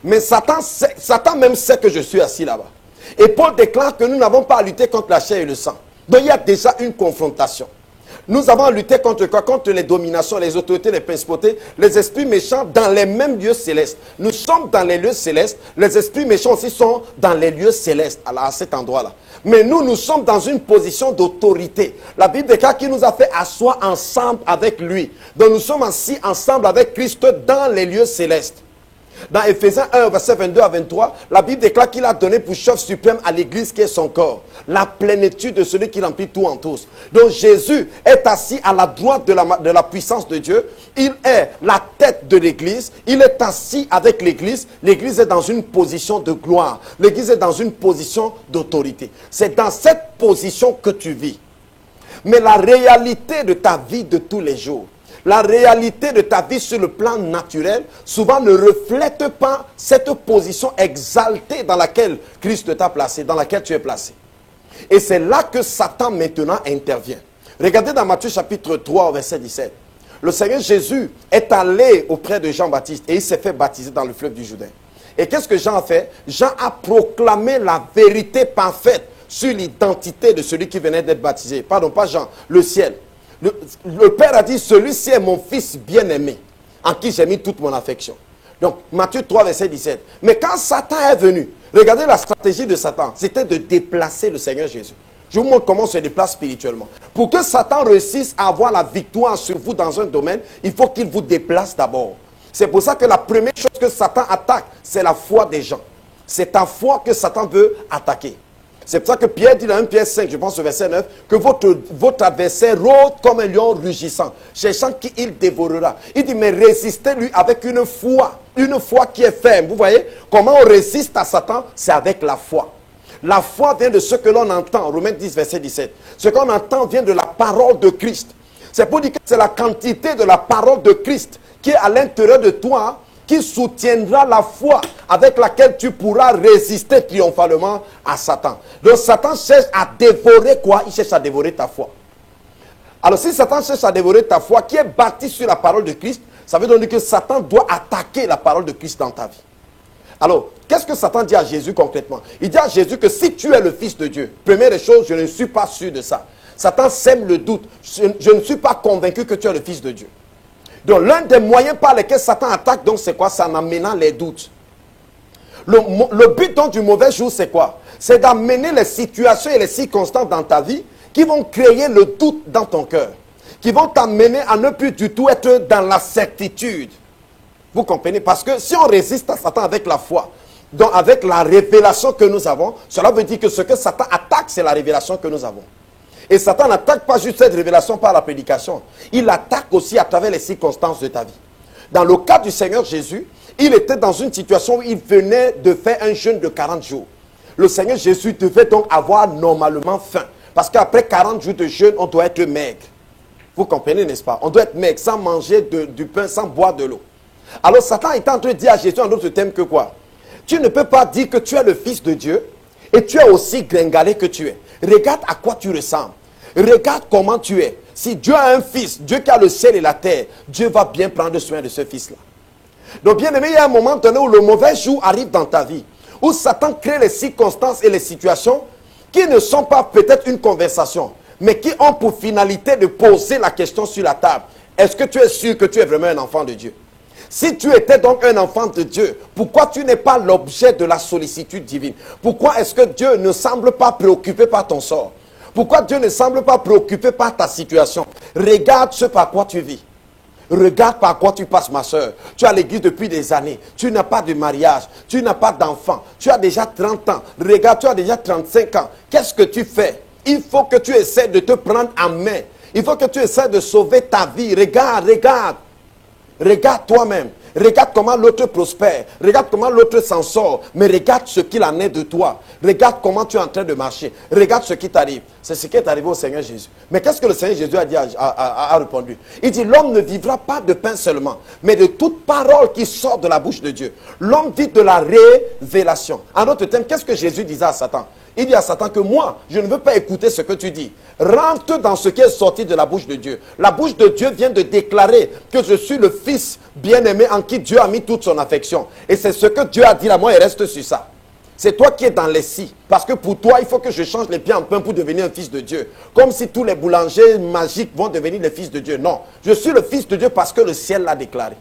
Mais Satan même sait que je suis assis là-bas. Et Paul déclare que nous n'avons pas à lutter contre la chair et le sang. Donc, il y a déjà une confrontation. Nous avons à lutter contre quoi? Contre les dominations, les autorités, les principautés, les esprits méchants dans les mêmes lieux célestes. Nous sommes dans les lieux célestes. Les esprits méchants aussi sont dans les lieux célestes, à cet endroit-là. Mais nous sommes dans une position d'autorité. La Bible déclare qu'il nous a fait asseoir ensemble avec lui. Donc nous sommes assis ensemble avec Christ dans les lieux célestes. Dans Éphésiens 1, verset 22 à 23, la Bible déclare qu'il a donné pour chef suprême à l'église qui est son corps. La plénitude de celui qui remplit tout en tous. Donc Jésus est assis à la droite de la puissance de Dieu. Il est la tête de l'église. Il est assis avec l'église. L'église est dans une position de gloire. L'église est dans une position d'autorité. C'est dans cette position que tu vis. Mais la réalité de ta vie de tous les jours, la réalité de ta vie sur le plan naturel, souvent ne reflète pas cette position exaltée dans laquelle Christ t'a placé, dans laquelle tu es placé. Et c'est là que Satan maintenant intervient. Regardez dans Matthieu chapitre 3, verset 17. Le Seigneur Jésus est allé auprès de Jean-Baptiste et il s'est fait baptiser dans le fleuve du Jourdain. Et qu'est-ce que Jean a fait? Jean a proclamé la vérité parfaite sur l'identité de celui qui venait d'être baptisé. Pardon, pas Jean, le ciel. Le Père a dit, celui-ci est mon fils bien-aimé, en qui j'ai mis toute mon affection. Donc, Matthieu 3, verset 17. Mais quand Satan est venu, regardez la stratégie de Satan, c'était de déplacer le Seigneur Jésus. Je vous montre comment on se déplace spirituellement. Pour que Satan réussisse à avoir la victoire sur vous dans un domaine, il faut qu'il vous déplace d'abord. C'est pour ça que la première chose que Satan attaque, c'est la foi des gens. C'est ta foi que Satan veut attaquer. C'est pour ça que Pierre dit dans 1 Pierre 5, je pense au verset 9, que votre adversaire rôde comme un lion rugissant, cherchant qui il dévorera. Il dit, mais résistez-lui avec une foi qui est ferme. Vous voyez, comment on résiste à Satan? C'est avec la foi. La foi vient de ce que l'on entend, Romains 10, verset 17. Ce qu'on entend vient de la parole de Christ. C'est pour dire que c'est la quantité de la parole de Christ qui est à l'intérieur de toi, qui soutiendra la foi avec laquelle tu pourras résister triomphalement à Satan. Donc Satan cherche à dévorer quoi? Il cherche à dévorer ta foi. Alors si Satan cherche à dévorer ta foi qui est bâtie sur la parole de Christ, ça veut dire que Satan doit attaquer la parole de Christ dans ta vie. Alors, qu'est-ce que Satan dit à Jésus concrètement? Il dit à Jésus que si tu es le Fils de Dieu, première des choses, je ne suis pas sûr de ça. Satan sème le doute. Je ne suis pas convaincu que tu es le Fils de Dieu. Donc l'un des moyens par lesquels Satan attaque, donc c'est quoi? C'est en amenant les doutes. Le but donc du mauvais jour, c'est quoi? C'est d'amener les situations et les circonstances dans ta vie qui vont créer le doute dans ton cœur. Qui vont t'amener à ne plus du tout être dans la certitude. Vous comprenez? Parce que si on résiste à Satan avec la foi, donc avec la révélation que nous avons, cela veut dire que ce que Satan attaque, c'est la révélation que nous avons. Et Satan n'attaque pas juste cette révélation par la prédication. Il attaque aussi à travers les circonstances de ta vie. Dans le cas du Seigneur Jésus, il était dans une situation où il venait de faire un jeûne de 40 jours. Le Seigneur Jésus devait donc avoir normalement faim. Parce qu'après 40 jours de jeûne, on doit être maigre. Vous comprenez, n'est-ce pas? On doit être maigre, sans manger du pain, sans boire de l'eau. Alors Satan est en train de dire à Jésus en d'autres termes que quoi? Tu ne peux pas dire que tu es le Fils de Dieu et tu es aussi gringalé que tu es. Regarde à quoi tu ressembles. Regarde comment tu es. Si Dieu a un fils, Dieu qui a le ciel et la terre, Dieu va bien prendre soin de ce fils-là. Donc bien aimé, il y a un moment donné où le mauvais jour arrive dans ta vie, où Satan crée les circonstances et les situations qui ne sont pas peut-être une conversation, mais qui ont pour finalité de poser la question sur la table. Est-ce que tu es sûr que tu es vraiment un enfant de Dieu? Si tu étais donc un enfant de Dieu, pourquoi tu n'es pas l'objet de la sollicitude divine? Pourquoi est-ce que Dieu ne semble pas préoccupé par ton sort? Pourquoi Dieu ne semble pas préoccupé par ta situation? Regarde ce par quoi tu vis. Regarde par quoi tu passes, ma soeur. Tu es à l'église depuis des années. Tu n'as pas de mariage. Tu n'as pas d'enfant. Tu as déjà 30 ans. Regarde, tu as déjà 35 ans. Qu'est-ce que tu fais? Il faut que tu essaies de te prendre en main. Il faut que tu essaies de sauver ta vie. Regarde, regarde. Regarde toi-même. Regarde comment l'autre prospère. Regarde comment l'autre s'en sort. Mais regarde ce qu'il en est de toi. Regarde comment tu es en train de marcher. Regarde ce qui t'arrive. C'est ce qui est arrivé au Seigneur Jésus. Mais qu'est-ce que le Seigneur Jésus a dit, a répondu? Il dit, l'homme ne vivra pas de pain seulement, mais de toute parole qui sort de la bouche de Dieu. L'homme vit de la révélation. En d'autres termes, qu'est-ce que Jésus disait à Satan? Il dit à Satan que moi, je ne veux pas écouter ce que tu dis. Rentre dans ce qui est sorti de la bouche de Dieu. La bouche de Dieu vient de déclarer que je suis le Fils bien-aimé en qui Dieu a mis toute son affection. Et c'est ce que Dieu a dit là, moi, il reste sur ça. C'est toi qui es dans les si. Parce que pour toi, il faut que je change les pieds en pain pour devenir un fils de Dieu. Comme si tous les boulangers magiques vont devenir les fils de Dieu. Non, je suis le fils de Dieu parce que le ciel l'a déclaré.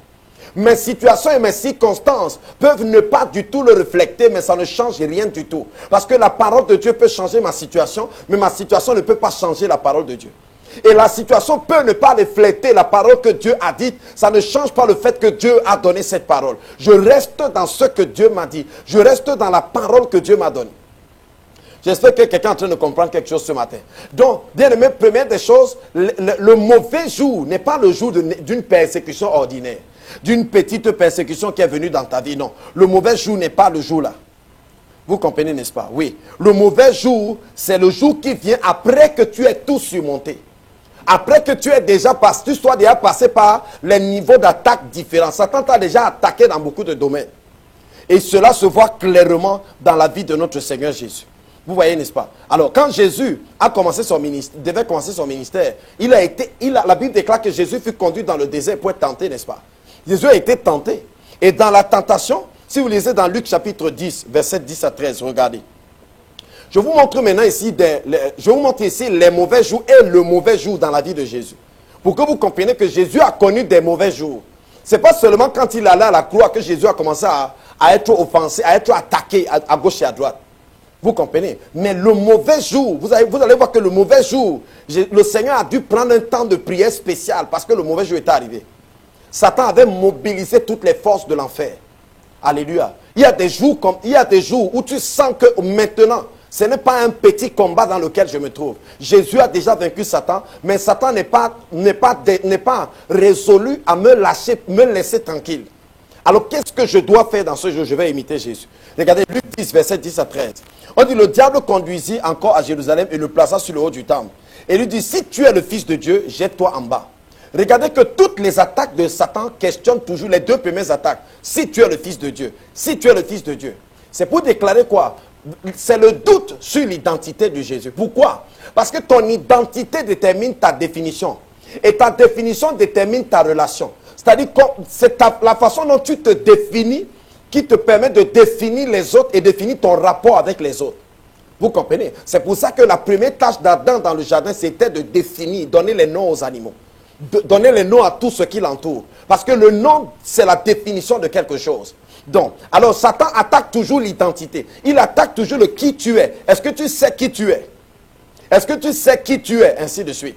Mes situations et mes circonstances peuvent ne pas du tout le refléter, mais ça ne change rien du tout. Parce que la parole de Dieu peut changer ma situation, mais ma situation ne peut pas changer la parole de Dieu. Et la situation peut ne pas refléter la parole que Dieu a dite. Ça ne change pas le fait que Dieu a donné cette parole. Je reste dans ce que Dieu m'a dit. Je reste dans la parole que Dieu m'a donnée. J'espère que quelqu'un est en train de comprendre quelque chose ce matin. Donc, bien aimé, première des choses, le mauvais jour n'est pas le jour d'une persécution ordinaire. D'une petite persécution qui est venue dans ta vie. Non, le mauvais jour n'est pas le jour là. Vous comprenez, n'est-ce pas? Oui. Le mauvais jour, c'est le jour qui vient après que tu aies tout surmonté. Après que tu sois déjà passé par les niveaux d'attaque différents. Satan t'a déjà attaqué dans beaucoup de domaines. Et cela se voit clairement dans la vie de notre Seigneur Jésus. Vous voyez, n'est-ce pas? Alors, quand Jésus a commencé son ministère, devait commencer son ministère, la Bible déclare que Jésus fut conduit dans le désert pour être tenté, n'est-ce pas? Jésus a été tenté. Et dans la tentation, si vous lisez dans Luc chapitre 10, verset 10 à 13, regardez. Je vous montre maintenant ici, les mauvais jours et le mauvais jour dans la vie de Jésus. Pour que vous compreniez que Jésus a connu des mauvais jours. Ce n'est pas seulement quand il allait à la croix que Jésus a commencé à être offensé, à être attaqué à gauche et à droite. Vous comprenez? Mais le mauvais jour, vous allez voir que le mauvais jour, le Seigneur a dû prendre un temps de prière spécial parce que le mauvais jour était arrivé. Satan avait mobilisé toutes les forces de l'enfer. Alléluia. Il y a des jours où tu sens que maintenant, ce n'est pas un petit combat dans lequel je me trouve. Jésus a déjà vaincu Satan, mais Satan n'est pas résolu à me laisser tranquille. Alors, qu'est-ce que je dois faire dans ce jour? Je vais imiter Jésus. Regardez, Luc 10, verset 10 à 13. On dit, le diable conduisit encore à Jérusalem et le plaça sur le haut du temple. Et lui dit, si tu es le Fils de Dieu, jette-toi en bas. Regardez que toutes les attaques de Satan questionnent toujours les deux premières attaques. Si tu es le Fils de Dieu. Si tu es le Fils de Dieu. C'est pour déclarer quoi? C'est le doute sur l'identité de Jésus. Pourquoi? Parce que ton identité détermine ta définition. Et ta définition détermine ta relation. C'est-à-dire que c'est la façon dont tu te définis qui te permet de définir les autres et définir ton rapport avec les autres. Vous comprenez? C'est pour ça que la première tâche d'Adam dans le jardin, c'était de définir, donner les noms aux animaux. Donner les noms à tout ce qui l'entoure. Parce que le nom, c'est la définition de quelque chose. Donc, alors Satan attaque toujours l'identité. Il attaque toujours le qui tu es. Est-ce que tu sais qui tu es? Est-ce que tu sais qui tu es? Ainsi de suite.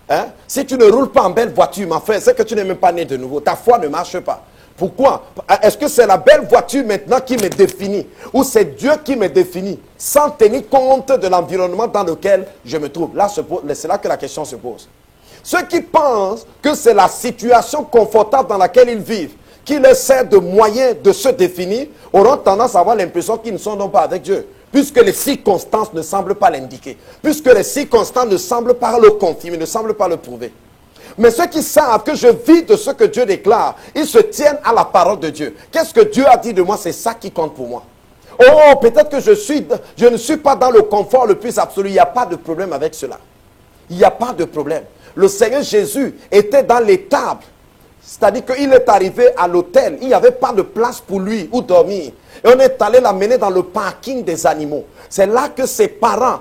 Hein? Si tu ne roules pas en belle voiture, ma frère, c'est que tu n'es même pas né de nouveau. Ta foi ne marche pas. Pourquoi? Est-ce que c'est la belle voiture maintenant qui me définit? Ou c'est Dieu qui me définit? Sans tenir compte de l'environnement dans lequel je me trouve. Là, c'est là que la question se pose. Ceux qui pensent que c'est la situation confortable dans laquelle ils vivent qui leur sert de moyen de se définir, auront tendance à avoir l'impression qu'ils ne sont non pas avec Dieu. Puisque les circonstances ne semblent pas l'indiquer. Puisque les circonstances ne semblent pas le confirmer, ne semblent pas le prouver. Mais ceux qui savent que je vis de ce que Dieu déclare, ils se tiennent à la parole de Dieu. Qu'est-ce que Dieu a dit de moi? C'est ça qui compte pour moi. Oh, peut-être que je ne suis pas dans le confort le plus absolu. Il n'y a pas de problème avec cela. Il n'y a pas de problème. Le Seigneur Jésus était dans l'étable. C'est-à-dire qu'il est arrivé à l'hôtel. Il n'y avait pas de place pour lui où dormir. Et on est allé l'amener dans le parking des animaux. C'est là que ses parents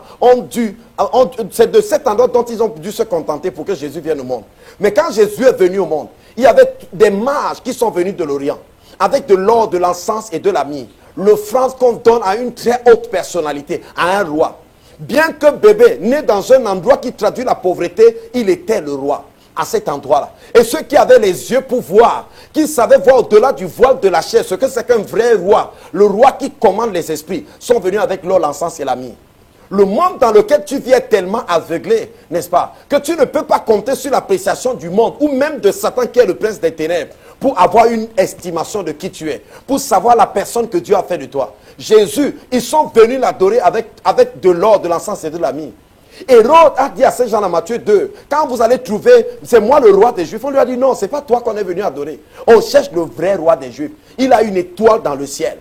c'est de cet endroit dont ils ont dû se contenter pour que Jésus vienne au monde. Mais quand Jésus est venu au monde, il y avait des mages qui sont venus de l'Orient, avec de l'or, de l'encens et de la myrrhe. L'offrande qu'on donne à une très haute personnalité, à un roi. Bien que bébé, né dans un endroit qui traduit la pauvreté, il était le roi. À cet endroit-là. Et ceux qui avaient les yeux pour voir, qui savaient voir au-delà du voile de la chair, ce que c'est qu'un vrai roi, le roi qui commande les esprits, sont venus avec l'or, l'encens et la myrrhe. Le monde dans lequel tu vis est tellement aveuglé, n'est-ce pas, que tu ne peux pas compter sur l'appréciation du monde, ou même de Satan qui est le prince des ténèbres, pour avoir une estimation de qui tu es, pour savoir la personne que Dieu a fait de toi. Jésus, ils sont venus l'adorer avec de l'or, de l'encens et de la myrrhe. Hérode a dit à Saint Jean dans Matthieu 2, quand vous allez trouver, c'est moi le roi des Juifs, on lui a dit non, c'est pas toi qu'on est venu adorer. On cherche le vrai roi des Juifs. Il a une étoile dans le ciel.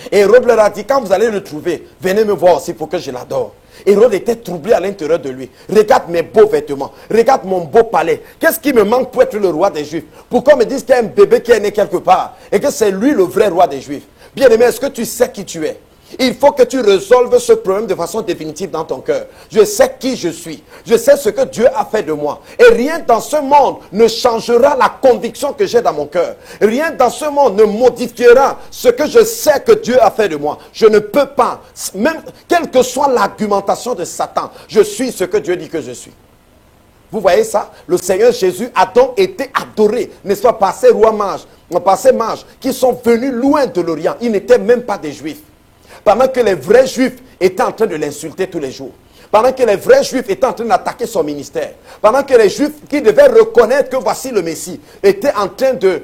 Et Hérode leur a dit, quand vous allez le trouver, venez me voir aussi pour que je l'adore. Hérode était troublé à l'intérieur de lui. Regarde mes beaux vêtements, regarde mon beau palais. Qu'est-ce qui me manque pour être le roi des Juifs? Pourquoi me disent qu'il y a un bébé qui est né quelque part et que c'est lui le vrai roi des Juifs? Bien-aimé, est-ce que tu sais qui tu es? Il faut que tu résolves ce problème de façon définitive dans ton cœur. Je sais qui je suis. Je sais ce que Dieu a fait de moi. Et rien dans ce monde ne changera la conviction que j'ai dans mon cœur. Rien dans ce monde ne modifiera ce que je sais que Dieu a fait de moi. Je ne peux pas, même quelle que soit l'argumentation de Satan, je suis ce que Dieu dit que je suis. Vous voyez ça? Le Seigneur Jésus a donc été adoré, n'est-ce pas, par ces rois mages, par ces mages qui sont venus loin de l'Orient. Ils n'étaient même pas des Juifs. Pendant que les vrais Juifs étaient en train de l'insulter tous les jours. Pendant que les vrais Juifs étaient en train d'attaquer son ministère. Pendant que les Juifs qui devaient reconnaître que voici le Messie étaient en train de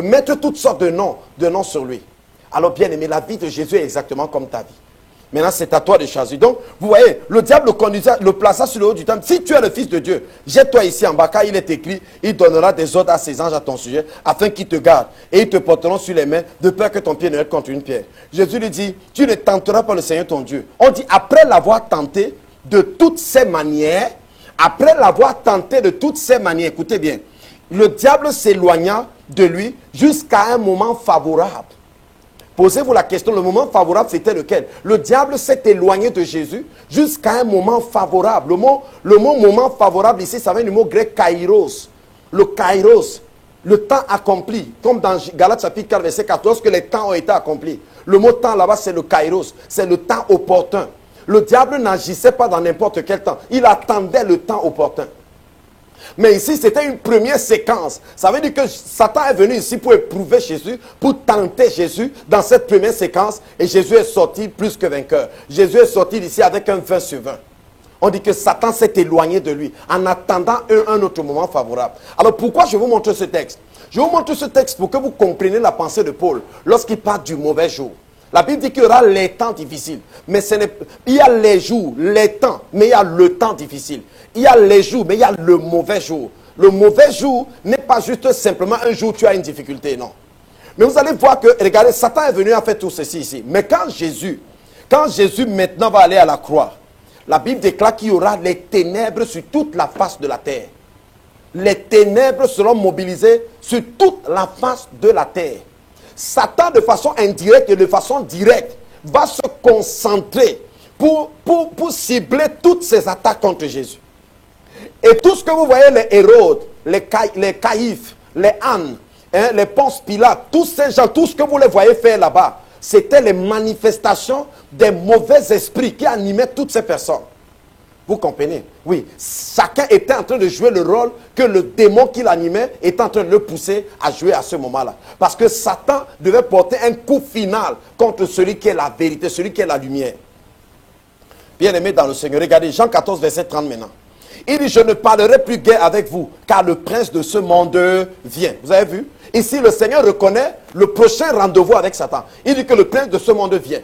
mettre toutes sortes de noms sur lui. Alors bien aimé, la vie de Jésus est exactement comme ta vie. Maintenant, c'est à toi de choisir. Donc, vous voyez, le diable le plaça sur le haut du temple. Si tu es le Fils de Dieu, jette-toi ici en bas, car il est écrit, il donnera des ordres à ses anges à ton sujet, afin qu'ils te gardent. Et ils te porteront sur les mains, de peur que ton pied ne heurte contre une pierre. Jésus lui dit, tu ne tenteras pas le Seigneur ton Dieu. On dit, après l'avoir tenté de toutes ses manières, écoutez bien, le diable s'éloigna de lui jusqu'à un moment favorable. Posez-vous la question, le moment favorable, c'était lequel? Le diable s'est éloigné de Jésus jusqu'à un moment favorable. Le mot moment favorable ici, ça vient du mot grec kairos. Le kairos, le temps accompli. Comme dans Galates chapitre 4, verset 14, lorsque les temps ont été accomplis. Le mot temps là-bas, c'est le kairos. C'est le temps opportun. Le diable n'agissait pas dans n'importe quel temps. Il attendait le temps opportun. Mais ici, c'était une première séquence. Ça veut dire que Satan est venu ici pour éprouver Jésus, pour tenter Jésus dans cette première séquence. Et Jésus est sorti plus que vainqueur. Jésus est sorti d'ici avec un 20 sur 20. On dit que Satan s'est éloigné de lui en attendant un autre moment favorable. Alors pourquoi je vous montre ce texte? Je vous montre ce texte pour que vous compreniez la pensée de Paul lorsqu'il parle du mauvais jour. La Bible dit qu'il y aura les temps difficiles. Mais il y a les jours, les temps, mais il y a le temps difficile. Il y a les jours, mais il y a le mauvais jour. Le mauvais jour n'est pas juste simplement un jour où tu as une difficulté, non. Mais vous allez voir que, regardez, Satan est venu à faire tout ceci ici. Mais quand Jésus maintenant va aller à la croix, la Bible déclare qu'il y aura les ténèbres sur toute la face de la terre. Les ténèbres seront mobilisées sur toute la face de la terre. Satan, de façon indirecte et de façon directe, va se concentrer pour cibler toutes ses attaques contre Jésus. Et tout ce que vous voyez, les Hérodes, les Caïphes, les Annes, les Ponce Pilate, tous ces gens, tout ce que vous les voyez faire là-bas, c'était les manifestations des mauvais esprits qui animaient toutes ces personnes. Vous comprenez? Oui, chacun était en train de jouer le rôle que le démon qui l'animait était en train de le pousser à jouer à ce moment-là. Parce que Satan devait porter un coup final contre celui qui est la vérité, celui qui est la lumière. Bien-aimé dans le Seigneur, regardez Jean 14, verset 30 maintenant. Il dit, je ne parlerai plus guère avec vous, car le prince de ce monde vient. Vous avez vu? Ici, le Seigneur reconnaît le prochain rendez-vous avec Satan. Il dit que le prince de ce monde vient.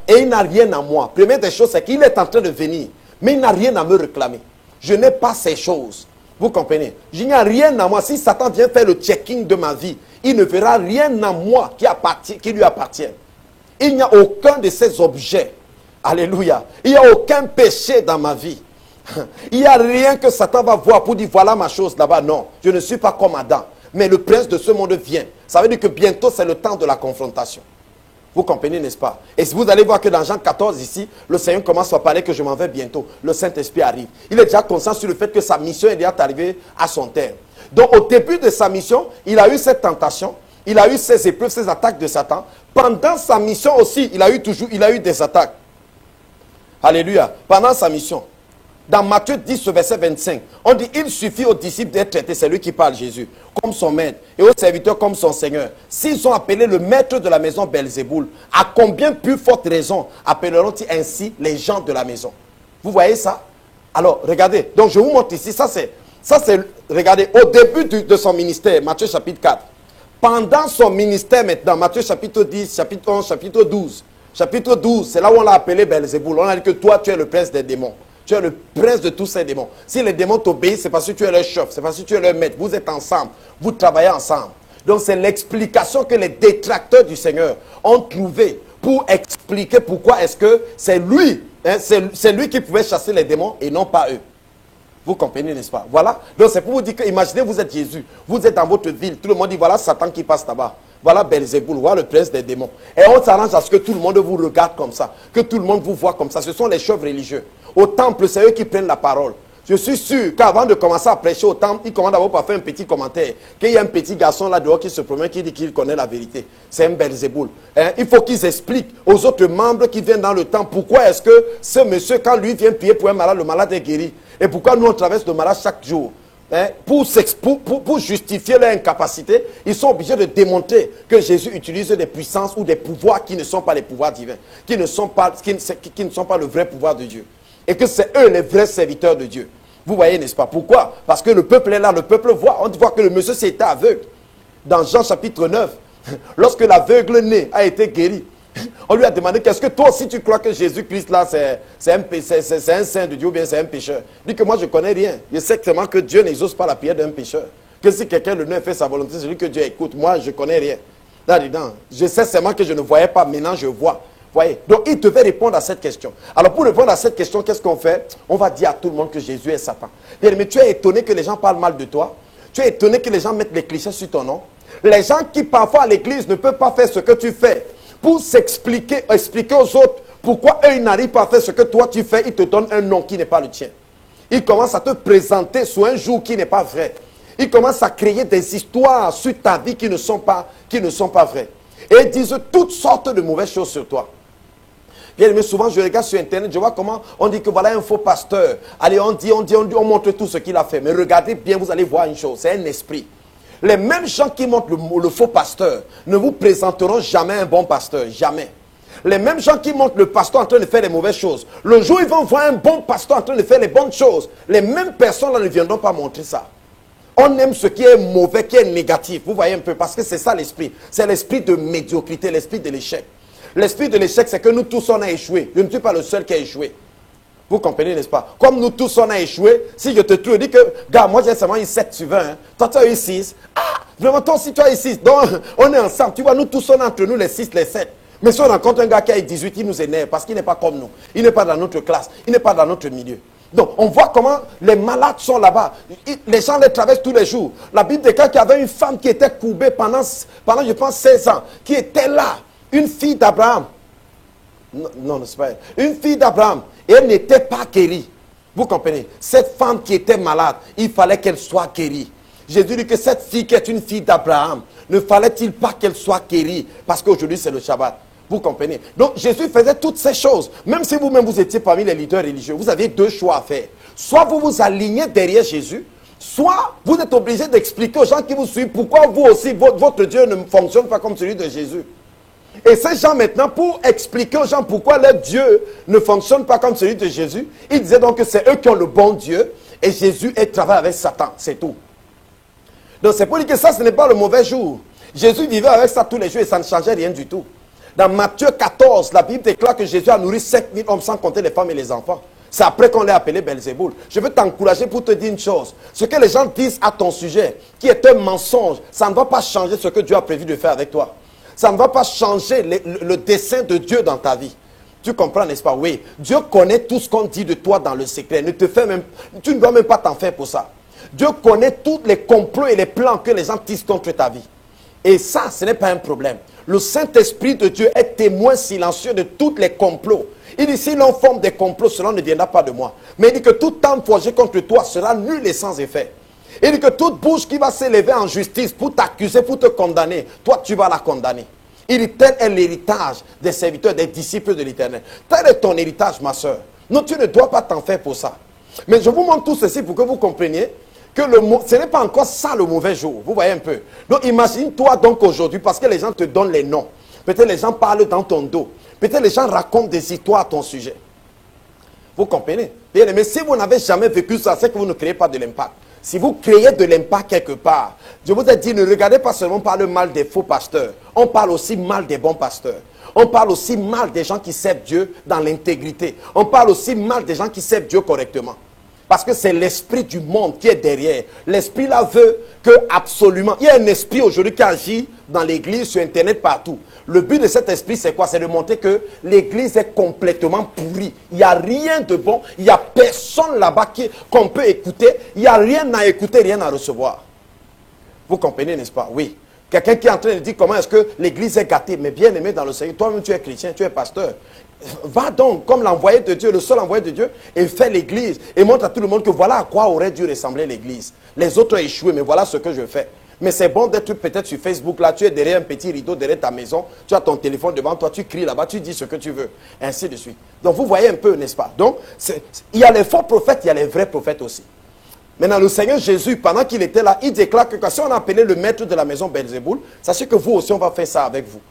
Et il n'a rien à moi. Première des choses, c'est qu'il est en train de venir. Mais il n'a rien à me réclamer. Je n'ai pas ces choses. Vous comprenez? Il n'y a rien à moi. Si Satan vient faire le checking de ma vie, il ne verra rien à moi qui lui appartient. Il n'y a aucun de ces objets. Alléluia. Il n'y a aucun péché dans ma vie. Il n'y a rien que Satan va voir pour dire voilà ma chose là-bas. Non, je ne suis pas comme Adam. Mais le prince de ce monde vient. Ça veut dire que bientôt c'est le temps de la confrontation. Vous comprenez, n'est-ce pas? Et si vous allez voir que dans Jean 14 ici, le Seigneur commence à parler que je m'en vais bientôt. Le Saint-Esprit arrive. Il est déjà conscient sur le fait que sa mission est déjà arrivée à son terme. Donc au début de sa mission, il a eu cette tentation. Il a eu ces épreuves, ces attaques de Satan. Pendant sa mission aussi, il a eu des attaques. Alléluia. Pendant sa mission. Dans Matthieu 10, verset 25, on dit, il suffit aux disciples d'être traités, c'est lui qui parle, Jésus, comme son maître, et aux serviteurs comme son Seigneur. S'ils ont appelé le maître de la maison Belzéboul, à combien plus forte raison appelleront-ils ainsi les gens de la maison? Vous voyez ça? Alors, regardez, donc je vous montre ici, ça c'est, regardez, au début de son ministère, Matthieu chapitre 4, pendant son ministère maintenant, Matthieu chapitre 10, chapitre 11, chapitre 12, chapitre 12, c'est là où on l'a appelé Belzéboul, on a dit que toi tu es le prince des démons. Tu es le prince de tous ces démons. Si les démons t'obéissent, c'est parce que tu es leur chef, c'est parce que tu es leur maître. Vous êtes ensemble, vous travaillez ensemble. Donc c'est l'explication que les détracteurs du Seigneur ont trouvé pour expliquer pourquoi est-ce que c'est lui, c'est lui qui pouvait chasser les démons et non pas eux. Vous comprenez, n'est-ce pas? Voilà. Donc c'est pour vous dire que, imaginez, vous êtes Jésus, vous êtes dans votre ville, tout le monde dit voilà Satan qui passe là-bas. Voilà Belzéboul, voilà le prince des démons. Et on s'arrange à ce que tout le monde vous regarde comme ça, que tout le monde vous voit comme ça. Ce sont les chefs religieux. Au temple, c'est eux qui prennent la parole. Je suis sûr qu'avant de commencer à prêcher au temple, il commence d'abord par faire un petit commentaire. Qu'il y a un petit garçon là dehors qui se promène, qui dit qu'il connaît la vérité. C'est un Belzéboul. Hein? Il faut qu'ils expliquent aux autres membres qui viennent dans le temple pourquoi est-ce que ce monsieur, quand lui vient prier pour un malade, le malade est guéri. Et pourquoi nous on traverse le malade chaque jour. Hein? Pour justifier leur incapacité, ils sont obligés de démontrer que Jésus utilise des puissances ou des pouvoirs qui ne sont pas les pouvoirs divins, qui ne sont pas le vrai pouvoir de Dieu. Et que c'est eux les vrais serviteurs de Dieu. Vous voyez, n'est-ce pas? Pourquoi? Parce que le peuple est là, le peuple voit. On voit que le monsieur c'était aveugle. Dans Jean chapitre 9, lorsque l'aveugle né a été guéri, on lui a demandé, qu'est-ce que toi aussi tu crois que Jésus-Christ là c'est un saint de Dieu ou bien c'est un pécheur? Il dit que moi je ne connais rien. Je sais seulement que Dieu n'exauce pas la prière d'un pécheur. Que si quelqu'un le nez fait sa volonté, c'est lui que Dieu écoute. Moi je ne connais rien. Là-dedans, je sais seulement que je ne voyais pas, maintenant je vois. Voyez? Donc, il devait répondre à cette question. Alors, pour répondre à cette question, qu'est-ce qu'on fait? On va dire à tout le monde que Jésus est Satan. Bien, mais tu es étonné que les gens parlent mal de toi? Tu es étonné que les gens mettent les clichés sur ton nom? Les gens qui, parfois, à l'église, ne peuvent pas faire ce que tu fais pour expliquer aux autres pourquoi eux, ils n'arrivent pas à faire ce que toi, tu fais, ils te donnent un nom qui n'est pas le tien. Ils commencent à te présenter sous un jour qui n'est pas vrai. Ils commencent à créer des histoires sur ta vie qui ne sont pas vraies. Et ils disent toutes sortes de mauvaises choses sur toi. Bien, mais souvent, je regarde sur Internet, je vois comment on dit que voilà un faux pasteur. Allez, on montre tout ce qu'il a fait. Mais regardez bien, vous allez voir une chose, c'est un esprit. Les mêmes gens qui montrent le faux pasteur ne vous présenteront jamais un bon pasteur, jamais. Les mêmes gens qui montrent le pasteur en train de faire les mauvaises choses, le jour où ils vont voir un bon pasteur en train de faire les bonnes choses, les mêmes personnes là ne viendront pas montrer ça. On aime ce qui est mauvais, qui est négatif. Vous voyez un peu, parce que c'est ça l'esprit. C'est l'esprit de médiocrité, l'esprit de l'échec. L'esprit de l'échec, c'est que nous tous, on a échoué. Je ne suis pas le seul qui a échoué. Vous comprenez, n'est-ce pas? Comme nous tous, on a échoué, si je te trouve, dis que, gars, moi j'ai seulement eu 7 sur 20. Hein. Toi, tu as eu 6. Ah, vraiment, toi aussi, tu as eu 6. Donc, on est ensemble. Tu vois, nous tous, on est entre nous les 6, les 7. Mais si on rencontre un gars qui a eu 18, il nous énerve parce qu'il n'est pas comme nous. Il n'est pas dans notre classe. Il n'est pas dans notre milieu. Donc, on voit comment les malades sont là-bas. Les gens les traversent tous les jours. La Bible déclare qu'il y avait une femme qui était courbée pendant je pense, 16 ans, qui était là. Une fille d'Abraham. Non, c'est pas elle. Une fille d'Abraham. Et elle n'était pas guérie. Vous comprenez? Cette femme qui était malade, il fallait qu'elle soit guérie. Jésus dit que cette fille qui est une fille d'Abraham, ne fallait-il pas qu'elle soit guérie? Parce qu'aujourd'hui, c'est le Shabbat. Vous comprenez? Donc, Jésus faisait toutes ces choses. Même si vous-même, vous étiez parmi les leaders religieux, vous aviez deux choix à faire. Soit vous vous alignez derrière Jésus, soit vous êtes obligé d'expliquer aux gens qui vous suivent pourquoi vous aussi, votre Dieu ne fonctionne pas comme celui de Jésus. Et ces gens maintenant, pour expliquer aux gens pourquoi leur Dieu ne fonctionne pas comme celui de Jésus, ils disaient donc que c'est eux qui ont le bon Dieu et Jésus travaille avec Satan, c'est tout. Donc c'est pour dire que ça, ce n'est pas le mauvais jour. Jésus vivait avec ça tous les jours et ça ne changeait rien du tout. Dans Matthieu 14, la Bible déclare que Jésus a nourri 7000 hommes sans compter les femmes et les enfants. C'est après qu'on l'a appelé Belzéboul. Je veux t'encourager pour te dire une chose. Ce que les gens disent à ton sujet, qui est un mensonge, ça ne va pas changer ce que Dieu a prévu de faire avec toi. Ça ne va pas changer le dessein de Dieu dans ta vie. Tu comprends, n'est-ce pas? Oui. Dieu connaît tout ce qu'on dit de toi dans le secret. Tu ne dois même pas t'en faire pour ça. Dieu connaît tous les complots et les plans que les gens tissent contre ta vie. Et ça, ce n'est pas un problème. Le Saint-Esprit de Dieu est témoin silencieux de tous les complots. Il dit, si l'on forme des complots, cela ne viendra pas de moi. Mais il dit que toute arme forgée contre toi sera nulle et sans effet. Il dit que toute bouche qui va s'élever en justice pour t'accuser, pour te condamner, toi tu vas la condamner. Il dit, tel est l'héritage des serviteurs, des disciples de l'Éternel. Tel est ton héritage, ma soeur. Non, tu ne dois pas t'en faire pour ça. Mais je vous montre tout ceci pour que vous compreniez que ce n'est pas encore ça le mauvais jour. Vous voyez un peu. Donc imagine-toi donc aujourd'hui, parce que les gens te donnent les noms. Peut-être les gens parlent dans ton dos. Peut-être les gens racontent des histoires à ton sujet. Vous comprenez? Bien, mais si vous n'avez jamais vécu ça, c'est que vous ne créez pas de l'impact. Si vous créez de l'impact quelque part, je vous ai dit, ne regardez pas seulement par le mal des faux pasteurs. On parle aussi mal des bons pasteurs. On parle aussi mal des gens qui servent Dieu dans l'intégrité. On parle aussi mal des gens qui servent Dieu correctement. Parce que c'est l'esprit du monde qui est derrière. L'esprit là veut que absolument... Il y a un esprit aujourd'hui qui agit dans l'église, sur Internet, partout. Le but de cet esprit, c'est quoi? C'est de montrer que l'église est complètement pourrie. Il n'y a rien de bon. Il n'y a personne là-bas qu'on peut écouter. Il n'y a rien à écouter, rien à recevoir. Vous comprenez, n'est-ce pas? Oui. Quelqu'un qui est en train de dire comment est-ce que l'église est gâtée. Mais bien aimé dans le Seigneur, toi-même tu es chrétien, tu es pasteur. Va donc comme l'envoyé de Dieu, le seul envoyé de Dieu, et fais l'église. Et montre à tout le monde que voilà à quoi aurait dû ressembler l'église. Les autres ont échoué, mais voilà ce que je fais. Mais c'est bon d'être peut-être sur Facebook, là, tu es derrière un petit rideau, derrière ta maison, tu as ton téléphone devant toi, tu cries là-bas, tu dis ce que tu veux, ainsi de suite. Donc vous voyez un peu, n'est-ce pas? Donc, il y a les faux prophètes, il y a les vrais prophètes aussi. Maintenant, le Seigneur Jésus, pendant qu'il était là, il déclare que si on appelait le maître de la maison Belzéboul, sachez que vous aussi, on va faire ça avec vous.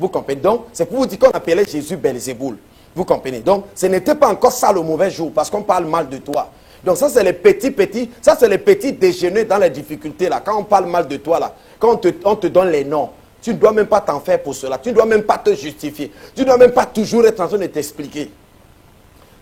Vous comprenez? Donc, c'est pour vous dire qu'on appelait Jésus Belzéboul. Vous comprenez? Donc, ce n'était pas encore ça le mauvais jour, parce qu'on parle mal de toi. Donc ça, c'est les ça c'est les petits déjeuners dans les difficultés, là. Quand on parle mal de toi, là, quand on te donne les noms, tu ne dois même pas t'en faire pour cela. Tu ne dois même pas te justifier. Tu ne dois même pas toujours être en train de t'expliquer.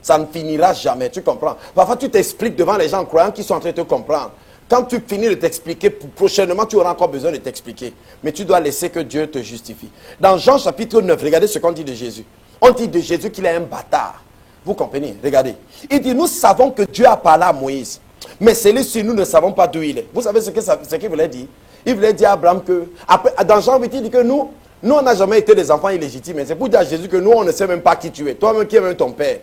Ça ne finira jamais, tu comprends? Parfois, tu t'expliques devant les gens croyants qui sont en train de te comprendre. Quand tu finis de t'expliquer, prochainement, tu auras encore besoin de t'expliquer. Mais tu dois laisser que Dieu te justifie. Dans Jean chapitre 9, regardez ce qu'on dit de Jésus. On dit de Jésus qu'il est un bâtard. Vous comprenez? Regardez. Il dit, nous savons que Dieu a parlé à Moïse. Mais celui-ci, nous ne savons pas d'où il est. Vous savez ce qu'il voulait dire? Il voulait dire à Abraham que, après, dans Jean 8, il dit que nous on n'a jamais été des enfants illégitimes. C'est pour dire à Jésus que nous, on ne sait même pas qui tu es. Toi-même qui es même ton père.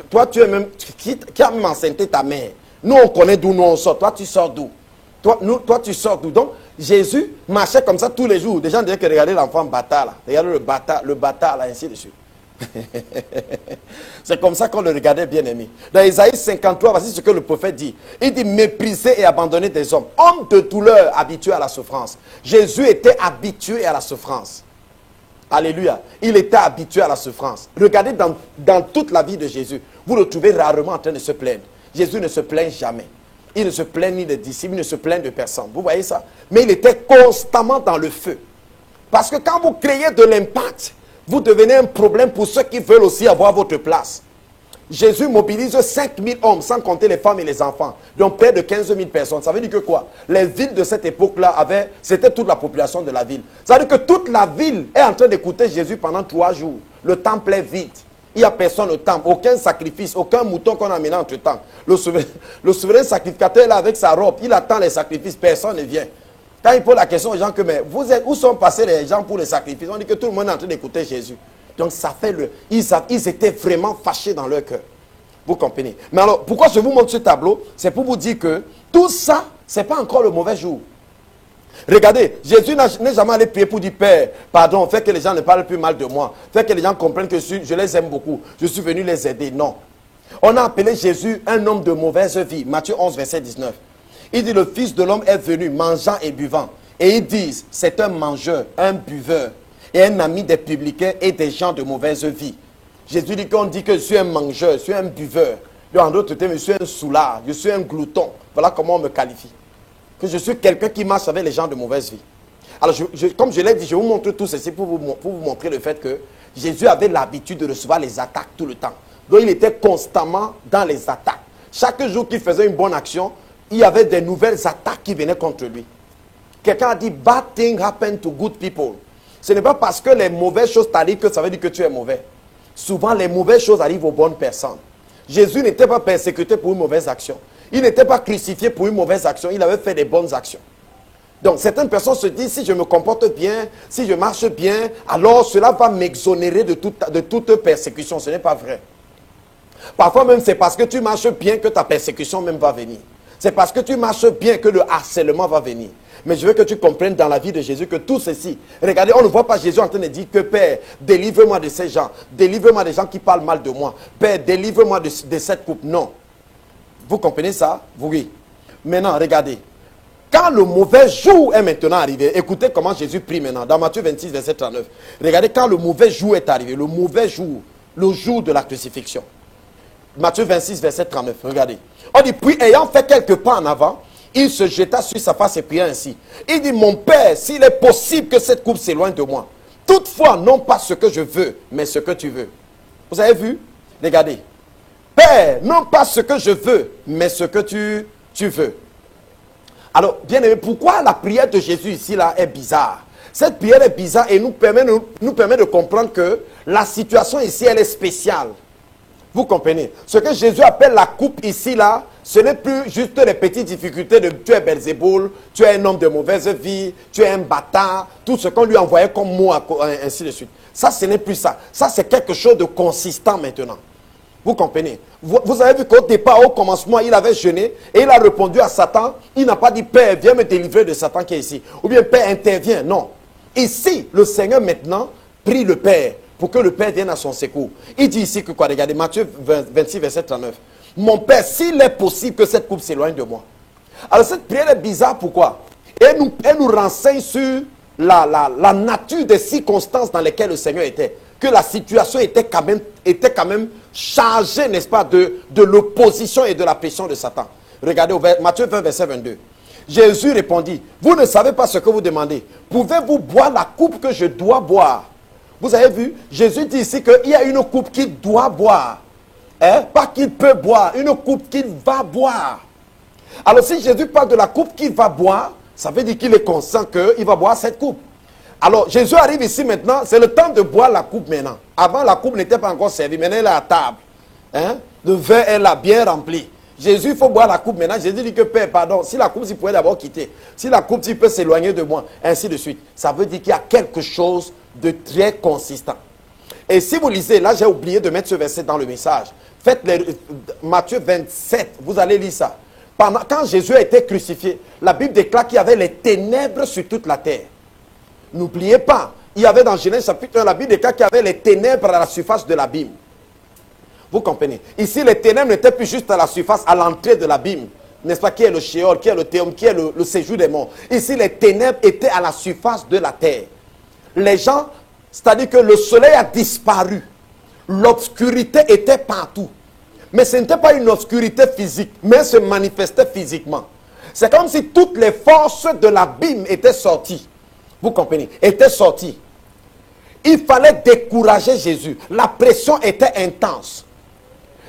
Toi, tu es même, qui a même enceinté ta mère. Nous, on connaît d'où nous on sort. Toi, tu sors d'où? Toi, tu sors d'où? Donc, Jésus marchait comme ça tous les jours. Des gens disaient que regardez l'enfant bâtard là. Regardez le bâtard là, ainsi de suite. C'est comme ça qu'on le regardait, bien aimé. Dans Isaïe 53, voici ce que le prophète dit. Il dit mépriser et abandonner des hommes, homme de douleur, habitué à la souffrance. Jésus était habitué à la souffrance. Alléluia. Il était habitué à la souffrance. Regardez dans toute la vie de Jésus, vous le trouvez rarement en train de se plaindre. Jésus ne se plaint jamais. Il ne se plaint ni des disciples, il ne se plaint de personne. Vous voyez ça? Mais il était constamment dans le feu. Parce que quand vous créez de l'impact, vous devenez un problème pour ceux qui veulent aussi avoir votre place. Jésus mobilise 5000 hommes, sans compter les femmes et les enfants. Donc près de 15 000 personnes. Ça veut dire que quoi? Les villes de cette époque-là c'était toute la population de la ville. Ça veut dire que toute la ville est en train d'écouter Jésus pendant 3 jours. Le temple est vide. Il n'y a personne au temple. Aucun sacrifice, aucun mouton qu'on a amené entre temps. Le souverain sacrificateur est là avec sa robe. Il attend les sacrifices. Personne ne vient. Quand il pose la question aux gens que, mais où sont passés les gens pour les sacrifices? On dit que tout le monde est en train d'écouter Jésus. Donc ça fait ils étaient vraiment fâchés dans leur cœur. Vous comprenez? Mais alors, pourquoi je vous montre ce tableau? C'est pour vous dire que tout ça, ce n'est pas encore le mauvais jour. Regardez, Jésus n'est jamais allé prier pour dire, Père, pardon, fais que les gens ne parlent plus mal de moi. Fais que les gens comprennent que je les aime beaucoup. Je suis venu les aider. Non. On a appelé Jésus un homme de mauvaise vie. Matthieu 11, verset 19. Il dit, le Fils de l'homme est venu mangeant et buvant. Et ils disent, c'est un mangeur, un buveur, et un ami des publicains et des gens de mauvaise vie. Jésus dit qu'on dit que je suis un mangeur, je suis un buveur. En d'autres termes, je suis un soulard, je suis un glouton. Voilà comment on me qualifie. Que je suis quelqu'un qui marche avec les gens de mauvaise vie. Alors, comme je l'ai dit, je vous montre tout ceci pour vous montrer le fait que Jésus avait l'habitude de recevoir les attaques tout le temps. Donc, il était constamment dans les attaques. Chaque jour qu'il faisait une bonne action, il y avait des nouvelles attaques qui venaient contre lui. Quelqu'un a dit, bad things happen to good people. Ce n'est pas parce que les mauvaises choses t'arrivent que ça veut dire que tu es mauvais. Souvent, les mauvaises choses arrivent aux bonnes personnes. Jésus n'était pas persécuté pour une mauvaise action. Il n'était pas crucifié pour une mauvaise action. Il avait fait des bonnes actions. Donc, certaines personnes se disent, si je me comporte bien, si je marche bien, alors cela va m'exonérer de toute persécution. Ce n'est pas vrai. Parfois même, c'est parce que tu marches bien que ta persécution même va venir. C'est parce que tu marches bien que le harcèlement va venir. Mais je veux que tu comprennes dans la vie de Jésus que tout ceci, regardez, on ne voit pas Jésus en train de dire que Père, délivre-moi de ces gens, délivre-moi des gens qui parlent mal de moi. Père, délivre-moi de cette coupe. Non. Vous comprenez ça? Oui. Maintenant, regardez. Quand le mauvais jour est maintenant arrivé, écoutez comment Jésus prie maintenant, dans Matthieu 26, verset 39. Regardez quand le mauvais jour est arrivé, le mauvais jour, le jour de la crucifixion. Matthieu 26, verset 39, regardez. On dit, puis ayant fait quelques pas en avant, il se jeta sur sa face et pria ainsi. Il dit, mon Père, s'il est possible que cette coupe s'éloigne de moi. Toutefois, non pas ce que je veux, mais ce que tu veux. Vous avez vu? Regardez. Père, non pas ce que je veux, mais ce que tu veux. Alors, bien aimé, pourquoi la prière de Jésus ici là est bizarre? Cette prière est bizarre et nous permet de comprendre que la situation ici, elle est spéciale. Vous comprenez? Ce que Jésus appelle la coupe ici là, Ce n'est plus juste les petites difficultés de tu es Belzéboul, tu es un homme de mauvaise vie, tu es un bâtard, tout ce qu'on lui envoyait comme mot, ainsi de suite. Ça, ce n'est plus ça. Ça, c'est quelque chose de consistant maintenant. Vous comprenez? Vous avez vu qu'au départ, au commencement, il avait jeûné et il a répondu à Satan. Il n'a pas dit, Père, viens me délivrer de Satan qui est ici. Ou bien, Père, interviens. Non. Ici, le Seigneur maintenant prie le Père pour que le Père vienne à son secours. Il dit ici que quoi? Regardez, Matthieu 26, verset 39. Mon Père, s'il est possible que cette coupe s'éloigne de moi. Alors cette prière est bizarre, pourquoi? Elle nous renseigne sur la nature des circonstances dans lesquelles le Seigneur était. Que la situation était quand même chargée, n'est-ce pas, de l'opposition et de la pression de Satan. Regardez Matthieu 20, verset 22. Jésus répondit, vous ne savez pas ce que vous demandez. Pouvez-vous boire la coupe que je dois boire? Vous avez vu, Jésus dit ici qu'il y a une coupe qu'il doit boire. Hein? Pas qu'il peut boire, une coupe qu'il va boire. Alors si Jésus parle de la coupe qu'il va boire, ça veut dire qu'il est conscient qu'il va boire cette coupe. Alors Jésus arrive ici maintenant, c'est le temps de boire la coupe maintenant. Avant la coupe n'était pas encore servie, maintenant elle est à table. Hein? Le vin est là, bien rempli. Jésus, il faut boire la coupe maintenant. Jésus dit que Père, pardon, si la coupe, il pouvait d'abord quitter. Si la coupe, il peut s'éloigner de moi, ainsi de suite. Ça veut dire qu'il y a quelque chose de très consistant. Et si vous lisez, là j'ai oublié de mettre ce verset dans le message. Faites Matthieu 27, vous allez lire ça. Quand Jésus a été crucifié, la Bible déclare qu'il y avait les ténèbres sur toute la terre. N'oubliez pas, il y avait dans Genèse chapitre 1, la Bible déclare qu'il y avait les ténèbres à la surface de l'abîme. Vous comprenez? Ici, les ténèbres n'étaient plus juste à la surface, à l'entrée de l'abîme. N'est-ce pas? Qui est le Sheol, qui est le Théum, qui est le séjour des morts. Ici, les ténèbres étaient à la surface de la terre. Les gens, c'est-à-dire que le soleil a disparu. L'obscurité était partout. Mais ce n'était pas une obscurité physique, mais se manifestait physiquement. C'est comme si toutes les forces de l'abîme étaient sorties. Vous comprenez? Étaient sorties. Il fallait décourager Jésus. La pression était intense.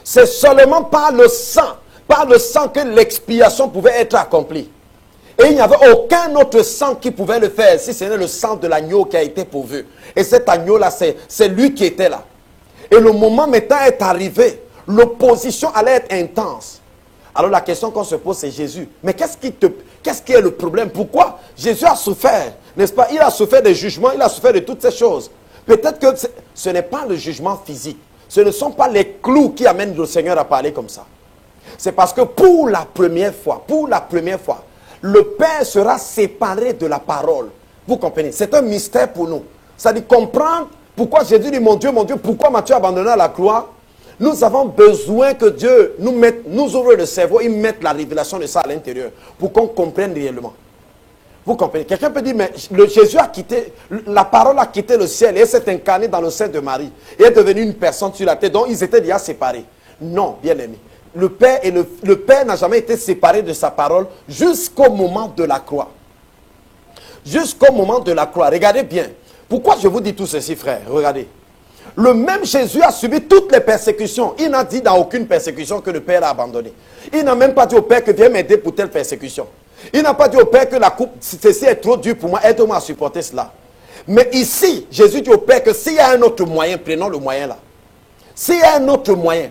C'est seulement par le sang que l'expiation pouvait être accomplie. Et il n'y avait aucun autre sang qui pouvait le faire, si ce n'est le sang de l'agneau qui a été pourvu. Et cet agneau-là, c'est lui qui était là. Et le moment maintenant est arrivé. L'opposition allait être intense. Alors la question qu'on se pose, c'est Jésus. Mais qu'est-ce qui est le problème? Pourquoi Jésus a souffert? N'est-ce pas? Il a souffert des jugements, il a souffert de toutes ces choses. Peut-être que ce n'est pas le jugement physique. Ce ne sont pas les clous qui amènent le Seigneur à parler comme ça. C'est parce que pour la première fois, le Père sera séparé de la parole. Vous comprenez? C'est un mystère pour nous. Ça dit comprendre pourquoi Jésus dit, mon Dieu, pourquoi m'as-tu abandonné à la croix? Nous avons besoin que Dieu nous ouvre le cerveau, il mette la révélation de ça à l'intérieur pour qu'on comprenne réellement. Vous comprenez? Quelqu'un peut dire, mais Jésus a quitté, la parole a quitté le ciel et s'est incarné dans le sein de Marie et est devenu une personne sur la terre dont ils étaient déjà séparés. Non, bien aimé. Le Père n'a jamais été séparé de sa parole jusqu'au moment de la croix. Jusqu'au moment de la croix. Regardez bien. Pourquoi je vous dis tout ceci, frère? Regardez. Le même Jésus a subi toutes les persécutions. Il n'a dit dans aucune persécution que le Père a abandonné. Il n'a même pas dit au Père que viens m'aider pour telle persécution. Il n'a pas dit au Père que la coupe, ceci est trop dur pour moi, aide-moi à supporter cela. Mais ici, Jésus dit au Père que s'il y a un autre moyen, prenons le moyen là. S'il y a un autre moyen,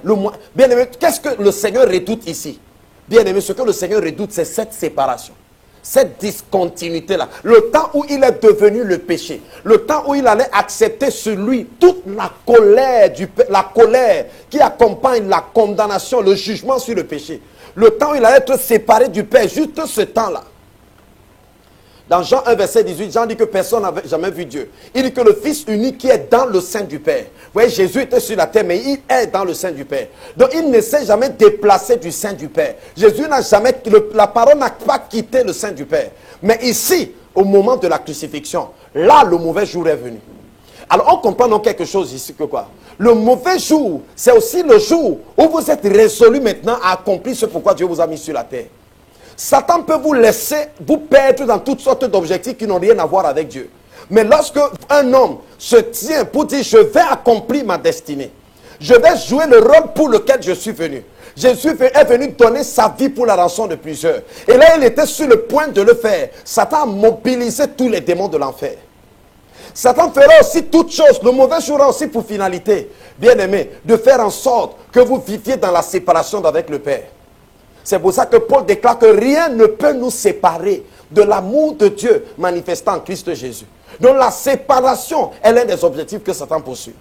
bien aimé, qu'est-ce que le Seigneur redoute ici? Bien aimé, ce que le Seigneur redoute, c'est cette séparation. Cette discontinuité-là, le temps où il est devenu le péché, le temps où il allait accepter sur lui toute la colère qui accompagne la condamnation, le jugement sur le péché, le temps où il allait être séparé du Père, juste ce temps-là. Dans Jean 1, verset 18, Jean dit que personne n'avait jamais vu Dieu. Il dit que le Fils unique qui est dans le sein du Père. Vous voyez, Jésus était sur la terre, mais il est dans le sein du Père. Donc, il ne s'est jamais déplacé du sein du Père. Jésus n'a jamais, la parole n'a pas quitté le sein du Père. Mais ici, au moment de la crucifixion, là, le mauvais jour est venu. Alors, on comprend donc quelque chose ici que quoi? Le mauvais jour, c'est aussi le jour où vous êtes résolu maintenant à accomplir ce pourquoi Dieu vous a mis sur la terre. Satan peut vous laisser vous perdre dans toutes sortes d'objectifs qui n'ont rien à voir avec Dieu. Mais lorsque un homme se tient pour dire je vais accomplir ma destinée, je vais jouer le rôle pour lequel je suis venu. Jésus est venu donner sa vie pour la rançon de plusieurs. Et là, il était sur le point de le faire. Satan a mobilisé tous les démons de l'enfer. Satan fera aussi toutes choses. Le mauvais jour aura aussi pour finalité, bien aimé, de faire en sorte que vous viviez dans la séparation avec le Père. C'est pour ça que Paul déclare que rien ne peut nous séparer de l'amour de Dieu manifesté en Christ Jésus. Donc la séparation est l'un des objectifs que Satan poursuit.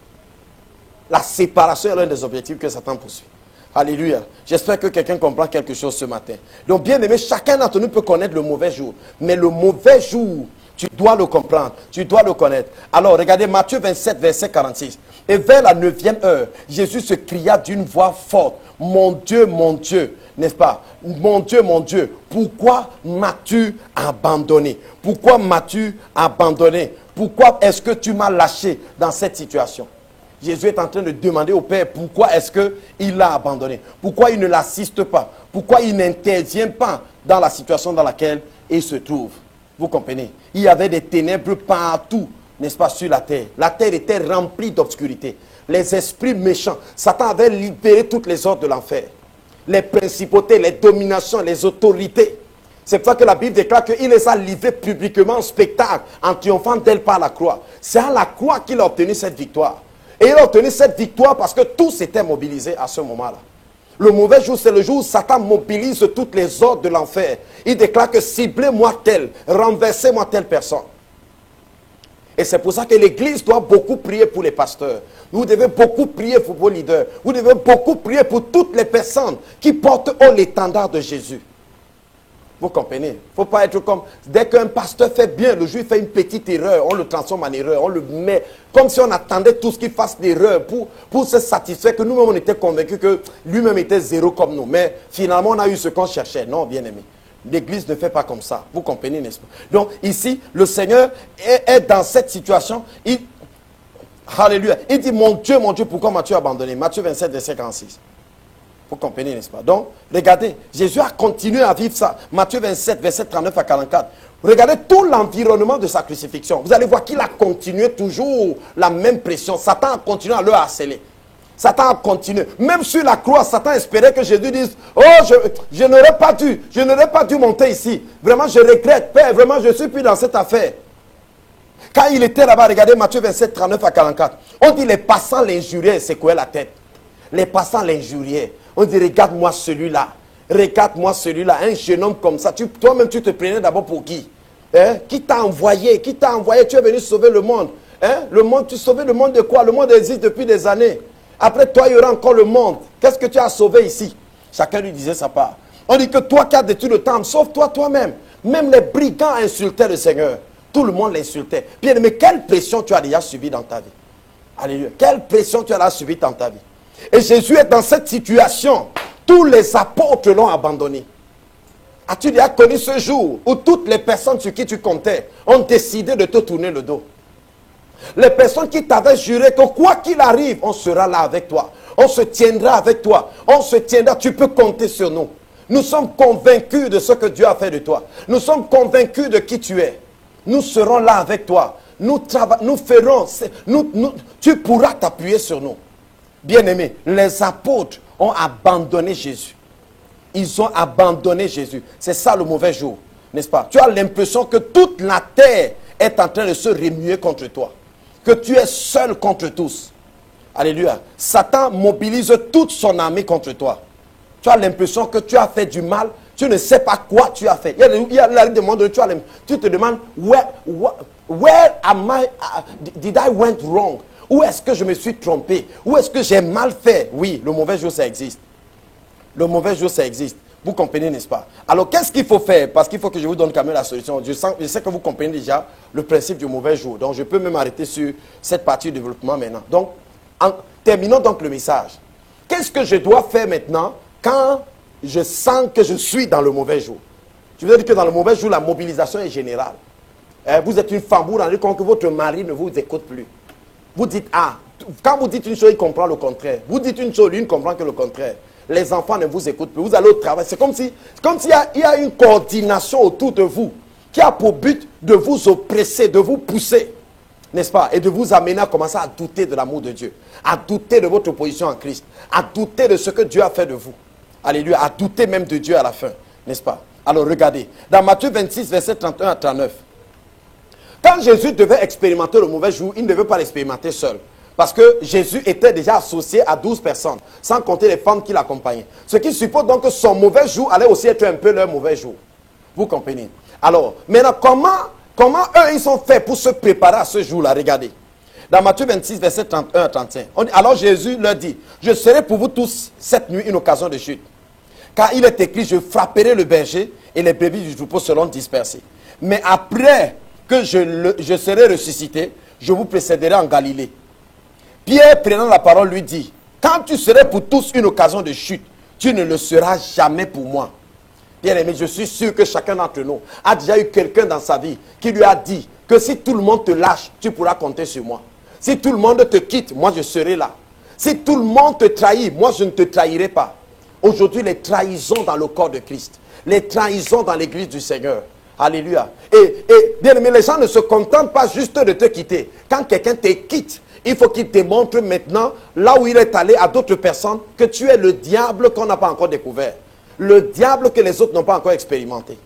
La séparation est l'un des objectifs que Satan poursuit. Alléluia. J'espère que quelqu'un comprend quelque chose ce matin. Donc bien aimé, chacun d'entre nous peut connaître le mauvais jour. Mais le mauvais jour, tu dois le comprendre, tu dois le connaître. Alors regardez Matthieu 27, verset 46. Et vers la 9e heure, Jésus se cria d'une voix forte. Mon Dieu, n'est-ce pas? Mon Dieu, pourquoi m'as-tu abandonné? Pourquoi m'as-tu abandonné? Pourquoi est-ce que tu m'as lâché dans cette situation? Jésus est en train de demander au Père pourquoi est-ce qu'il l'a abandonné. Pourquoi il ne l'assiste pas. Pourquoi il n'intervient pas dans la situation dans laquelle il se trouve. Vous comprenez? Il y avait des ténèbres partout, n'est-ce pas, sur la terre. La terre était remplie d'obscurité. Les esprits méchants. Satan avait libéré toutes les ordres de l'enfer. Les principautés, les dominations, les autorités. C'est pour ça que la Bible déclare qu'il les a livrés publiquement en spectacle, en triomphant d'elle par la croix. C'est à la croix qu'il a obtenu cette victoire. Et il a obtenu cette victoire parce que tous s'étaient mobilisés à ce moment-là. Le mauvais jour, c'est le jour où Satan mobilise toutes les ordres de l'enfer. Il déclare que ciblez-moi tel, renversez-moi telle personne. Et c'est pour ça que l'Église doit beaucoup prier pour les pasteurs. Vous devez beaucoup prier pour vos leaders. Vous devez beaucoup prier pour toutes les personnes qui portent haut l'étendard de Jésus. Vous comprenez? Il ne faut pas être comme... Dès qu'un pasteur fait bien, le jour il fait une petite erreur, on le transforme en erreur, on le met... Comme si on attendait tout ce qu'il fasse d'erreur pour se satisfaire que nous-mêmes on était convaincus que lui-même était zéro comme nous. Mais finalement on a eu ce qu'on cherchait. Non, bien aimé. L'Église ne fait pas comme ça. Vous comprenez, n'est-ce pas? Donc ici, le Seigneur est dans cette situation. Alléluia. Il dit, mon Dieu, pourquoi m'as-tu abandonné? Matthieu 27, verset 46. Vous comprenez, n'est-ce pas? Donc, regardez, Jésus a continué à vivre ça. Matthieu 27, verset 39 à 44. Regardez tout l'environnement de sa crucifixion. Vous allez voir qu'il a continué toujours la même pression. Satan a continué à le harceler. Satan a continué. Même sur la croix, Satan espérait que Jésus dise, oh, je n'aurais pas dû monter ici. Vraiment, je regrette, Père, vraiment, je ne suis plus dans cette affaire. Quand il était là-bas, regardez Matthieu 27, 39 à 44. On dit, les passants l'injuriaient et secouaient la tête. Les passants l'injuriaient. On dit, regarde-moi celui-là. Regarde-moi celui-là. Un jeune homme comme ça. Toi-même, tu te prenais d'abord pour qui? Qui t'a envoyé? Qui t'a envoyé? Tu es venu sauver le monde. Le monde, tu sauvais le monde de quoi? Le monde existe depuis des années. Après toi, il y aura encore le monde. Qu'est-ce que tu as sauvé ici? Chacun lui disait sa part. On dit que toi qui as détruit le temple, sauve-toi toi-même. Même les brigands insultaient le Seigneur. Tout le monde l'insultait. Bien, mais quelle pression tu as déjà subie dans ta vie? Alléluia. Quelle pression tu as déjà subie dans ta vie? Et Jésus est dans cette situation. Tous les apôtres l'ont abandonné. As-tu déjà connu ce jour où toutes les personnes sur qui tu comptais ont décidé de te tourner le dos? Les personnes qui t'avaient juré que quoi qu'il arrive, on sera là avec toi. On se tiendra avec toi. On se tiendra, tu peux compter sur nous. Nous sommes convaincus de ce que Dieu a fait de toi. Nous sommes convaincus de qui tu es. Nous serons là avec toi. Nous ferons, tu pourras t'appuyer sur nous. Bien-aimés, les apôtres ont abandonné Jésus. Ils ont abandonné Jésus. C'est ça le mauvais jour, n'est-ce pas? Tu as l'impression que toute la terre est en train de se remuer contre toi. Que tu es seul contre tous. Alléluia. Satan mobilise toute son armée contre toi. Tu as l'impression que tu as fait du mal. Tu ne sais pas quoi tu as fait. Il y a la demande, tu te demandes, where am I, did I went wrong? Où est-ce que je me suis trompé? Où est-ce que j'ai mal fait? Oui, le mauvais jour, ça existe. Le mauvais jour, ça existe. Vous comprenez, n'est-ce pas? Alors, qu'est-ce qu'il faut faire? Parce qu'il faut que je vous donne quand même la solution. Je sais que vous comprenez déjà le principe du mauvais jour. Donc, je peux même arrêter sur cette partie du développement maintenant. Donc, terminons donc le message. Qu'est-ce que je dois faire maintenant quand je sens que je suis dans le mauvais jour? Je veux dire que dans le mauvais jour, la mobilisation est générale. Vous êtes une femme, vous vous rendez compte que votre mari ne vous écoute plus. Vous dites, quand vous dites une chose, il comprend le contraire. Vous dites une chose, lui ne comprend que le contraire. Les enfants ne vous écoutent plus. Vous allez au travail. C'est comme s'il y a une coordination autour de vous qui a pour but de vous oppresser, de vous pousser, n'est-ce pas? Et de vous amener à commencer à douter de l'amour de Dieu, à douter de votre position en Christ, à douter de ce que Dieu a fait de vous. Alléluia. À douter même de Dieu à la fin, n'est-ce pas? Alors regardez, dans Matthieu 26, verset 31 à 39. Quand Jésus devait expérimenter le mauvais jour, il ne devait pas l'expérimenter seul. Parce que Jésus était déjà associé à 12 personnes, sans compter les femmes qui l'accompagnaient. Ce qui suppose donc que son mauvais jour allait aussi être un peu leur mauvais jour. Vous comprenez? Alors, maintenant, comment eux, ils sont faits pour se préparer à ce jour-là? Regardez. Dans Matthieu 26, verset 31 à 35. Alors Jésus leur dit, je serai pour vous tous cette nuit une occasion de chute. Car il est écrit, je frapperai le berger et les brebis du troupeau seront dispersées. Mais après que je serai ressuscité, je vous précéderai en Galilée. Pierre, prenant la parole, lui dit, quand tu serais pour tous une occasion de chute, tu ne le seras jamais pour moi. Bien aimé, je suis sûr que chacun d'entre nous a déjà eu quelqu'un dans sa vie qui lui a dit que si tout le monde te lâche, tu pourras compter sur moi. Si tout le monde te quitte, moi je serai là. Si tout le monde te trahit, moi je ne te trahirai pas. Aujourd'hui, les trahisons dans le corps de Christ, les trahisons dans l'église du Seigneur. Alléluia. Et bien aimé, les gens ne se contentent pas juste de te quitter. Quand quelqu'un te quitte, il faut qu'il te montre maintenant, là où il est allé à d'autres personnes, que tu es le diable qu'on n'a pas encore découvert. Le diable que les autres n'ont pas encore expérimenté.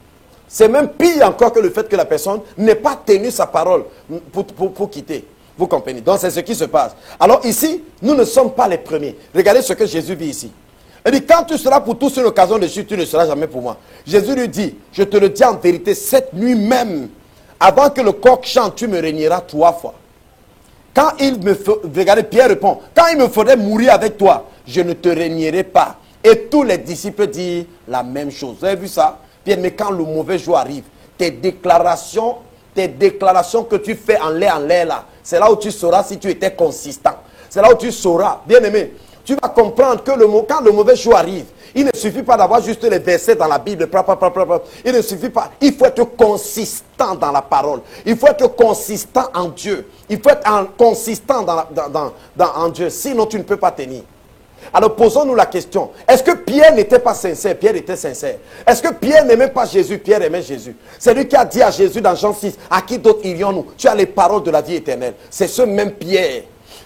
C'est même pire encore que le fait que la personne n'ait pas tenu sa parole pour quitter. Vous comprenez? Donc c'est ce qui se passe. Alors ici, nous ne sommes pas les premiers. Regardez ce que Jésus dit ici. Il dit, quand tu seras pour tous une occasion de chute, tu ne seras jamais pour moi. Jésus lui dit, je te le dis en vérité, cette nuit même, avant que le coq chante, tu me régneras 3 fois. Quand regardez, Pierre répond, quand il me faudrait mourir avec toi, je ne te régnerai pas. Et tous les disciples disent la même chose. Vous avez vu ça? Bien, mais quand le mauvais jour arrive, tes déclarations que tu fais en l'air là, c'est là où tu sauras si tu étais consistant. C'est là où tu sauras, bien aimé, tu vas comprendre que quand le mauvais jour arrive, il ne suffit pas d'avoir juste les versets dans la Bible. Il ne suffit pas. Il faut être consistant dans la parole. Il faut être consistant en Dieu. Il faut être consistant en Dieu. Sinon, tu ne peux pas tenir. Alors, posons-nous la question. Est-ce que Pierre n'était pas sincère? Pierre était sincère. Est-ce que Pierre n'aimait pas Jésus? Pierre aimait Jésus. C'est lui qui a dit à Jésus dans Jean 6, à qui d'autre irions-nous? Tu as les paroles de la vie éternelle. C'est ce même Pierre.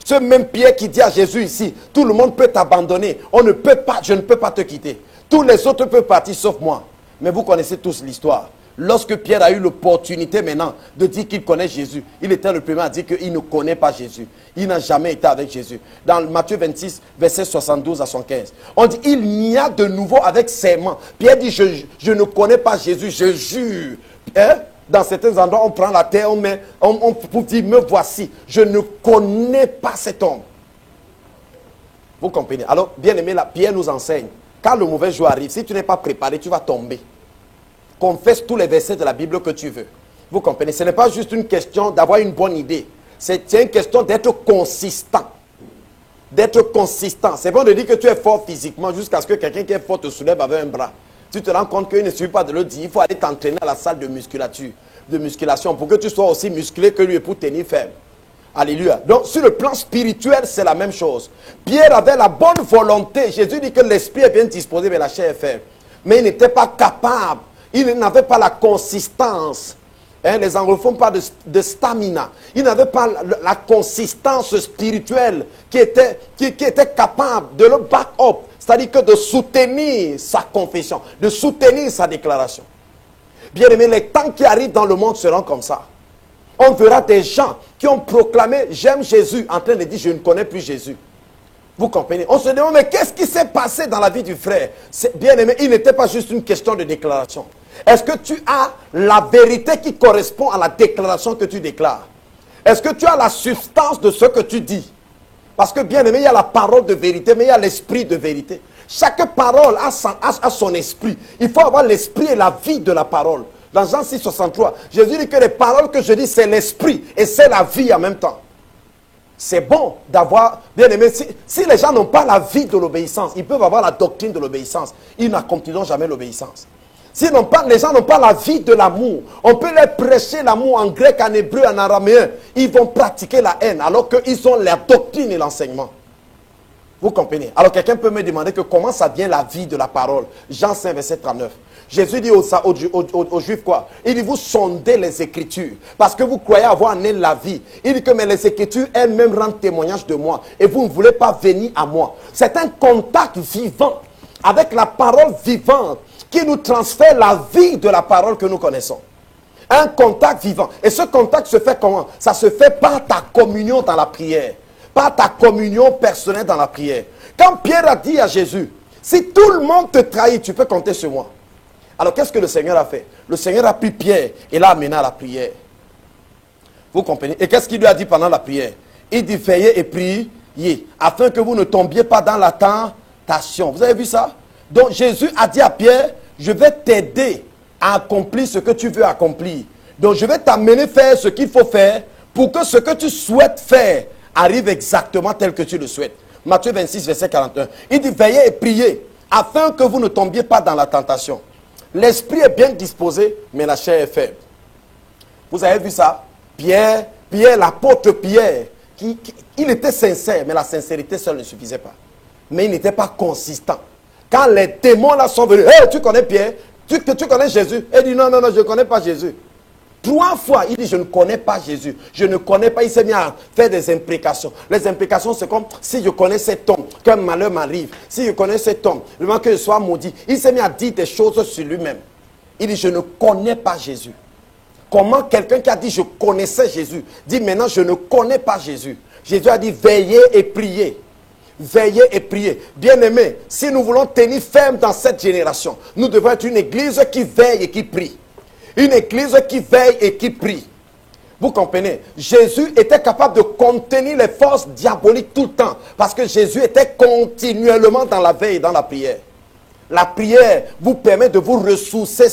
Ce même Pierre qui dit à Jésus ici, tout le monde peut t'abandonner. Je ne peux pas te quitter. Tous les autres peuvent partir sauf moi. Mais vous connaissez tous l'histoire. Lorsque Pierre a eu l'opportunité maintenant de dire qu'il connaît Jésus, il était le premier à dire qu'il ne connaît pas Jésus. Il n'a jamais été avec Jésus. Dans Matthieu 26, verset 72 à 115, on dit, il n'y a de nouveau avec serment. Pierre dit, je ne connais pas Jésus, je jure. Hein? Dans certains endroits, on prend la terre, pour dire, me voici. Je ne connais pas cet homme. Vous comprenez? Alors, bien aimé, Pierre nous enseigne. Quand le mauvais jour arrive, si tu n'es pas préparé, tu vas tomber. Confesse tous les versets de la Bible que tu veux. Vous comprenez? Ce n'est pas juste une question d'avoir une bonne idée. C'est une question d'être consistant. D'être consistant. C'est bon de dire que tu es fort physiquement jusqu'à ce que quelqu'un qui est fort te soulève avec un bras. Tu te rends compte qu'il ne suffit pas de le dire. Il faut aller t'entraîner à la salle de musculation pour que tu sois aussi musclé que lui et pour tenir ferme. Alléluia. Donc, sur le plan spirituel, c'est la même chose. Pierre avait la bonne volonté. Jésus dit que l'esprit est bien disposé, mais la chair est faible. Mais il n'était pas capable. Il n'avait pas la consistance. Les anglophones parlent de stamina. Il n'avait pas la consistance spirituelle qui était capable de le back up. C'est-à-dire que de soutenir sa confession, de soutenir sa déclaration. Bien aimé, les temps qui arrivent dans le monde seront comme ça. On verra des gens qui ont proclamé « J'aime Jésus » en train de dire « Je ne connais plus Jésus ». Vous comprenez? On se demande, mais qu'est-ce qui s'est passé dans la vie du frère? Bien aimé, il n'était pas juste une question de déclaration. Est-ce que tu as la vérité qui correspond à la déclaration que tu déclares? Est-ce que tu as la substance de ce que tu dis? Parce que bien aimé, il y a la parole de vérité, mais il y a l'esprit de vérité. Chaque parole a son esprit. Il faut avoir l'esprit et la vie de la parole. Dans Jean 6, 63, Jésus dit que les paroles que je dis, c'est l'esprit et c'est la vie en même temps. C'est bon d'avoir, bien aimé, si les gens n'ont pas la vie de l'obéissance, ils peuvent avoir la doctrine de l'obéissance. Ils n'accompliront jamais l'obéissance. Si les gens n'ont pas la vie de l'amour, on peut leur prêcher l'amour en grec, en hébreu, en araméen. Ils vont pratiquer la haine alors qu'ils ont la doctrine et l'enseignement. Vous comprenez? Alors quelqu'un peut me demander que comment ça vient la vie de la parole. Jean 5, verset 39. Jésus dit aux Juifs quoi? Il dit, vous sondez les Écritures, parce que vous croyez avoir en elles la vie. Il dit que mais les Écritures elles-mêmes rendent témoignage de moi, et vous ne voulez pas venir à moi. C'est un contact vivant, avec la parole vivante, qui nous transfère la vie de la parole que nous connaissons. Un contact vivant. Et ce contact se fait comment? Ça se fait par ta communion dans la prière. par ta communion personnelle dans la prière. Quand Pierre a dit à Jésus, si tout le monde te trahit, tu peux compter sur moi. Alors qu'est-ce que le Seigneur a fait? Le Seigneur a pris Pierre et l'a amené à la prière. Vous comprenez? Et qu'est-ce qu'il lui a dit pendant la prière? Il dit, veillez et priez, afin que vous ne tombiez pas dans la tentation. Vous avez vu ça? Donc Jésus a dit à Pierre, je vais t'aider à accomplir ce que tu veux accomplir. Donc je vais t'amener faire ce qu'il faut faire pour que ce que tu souhaites faire arrive exactement tel que tu le souhaites. Matthieu 26, verset 41. Il dit, veillez et priez, afin que vous ne tombiez pas dans la tentation. L'esprit est bien disposé, mais la chair est faible. Vous avez vu ça? Pierre, l'apôtre Pierre, il était sincère, mais la sincérité seule ne suffisait pas. Mais il n'était pas consistant. Quand les démons là sont venus, hey, tu connais Pierre? Tu connais Jésus? Il dit, non, je ne connais pas Jésus. 3 fois, il dit, je ne connais pas Jésus. Je ne connais pas. Il s'est mis à faire des imprécations. Les imprécations, c'est comme si je connais cet homme, qu'un malheur m'arrive. Si je connais cet homme, le moment que je sois maudit. Il s'est mis à dire des choses sur lui-même. Il dit, je ne connais pas Jésus. Comment quelqu'un qui a dit, je connaissais Jésus, dit maintenant, je ne connais pas Jésus. Jésus a dit, veillez et priez. Veillez et priez. Bien-aimés, si nous voulons tenir ferme dans cette génération, nous devons être une église qui veille et qui prie. Une église qui veille et qui prie. Vous comprenez? Jésus était capable de contenir les forces diaboliques tout le temps. Parce que Jésus était continuellement dans la veille et dans la prière. La prière vous permet de vous ressourcer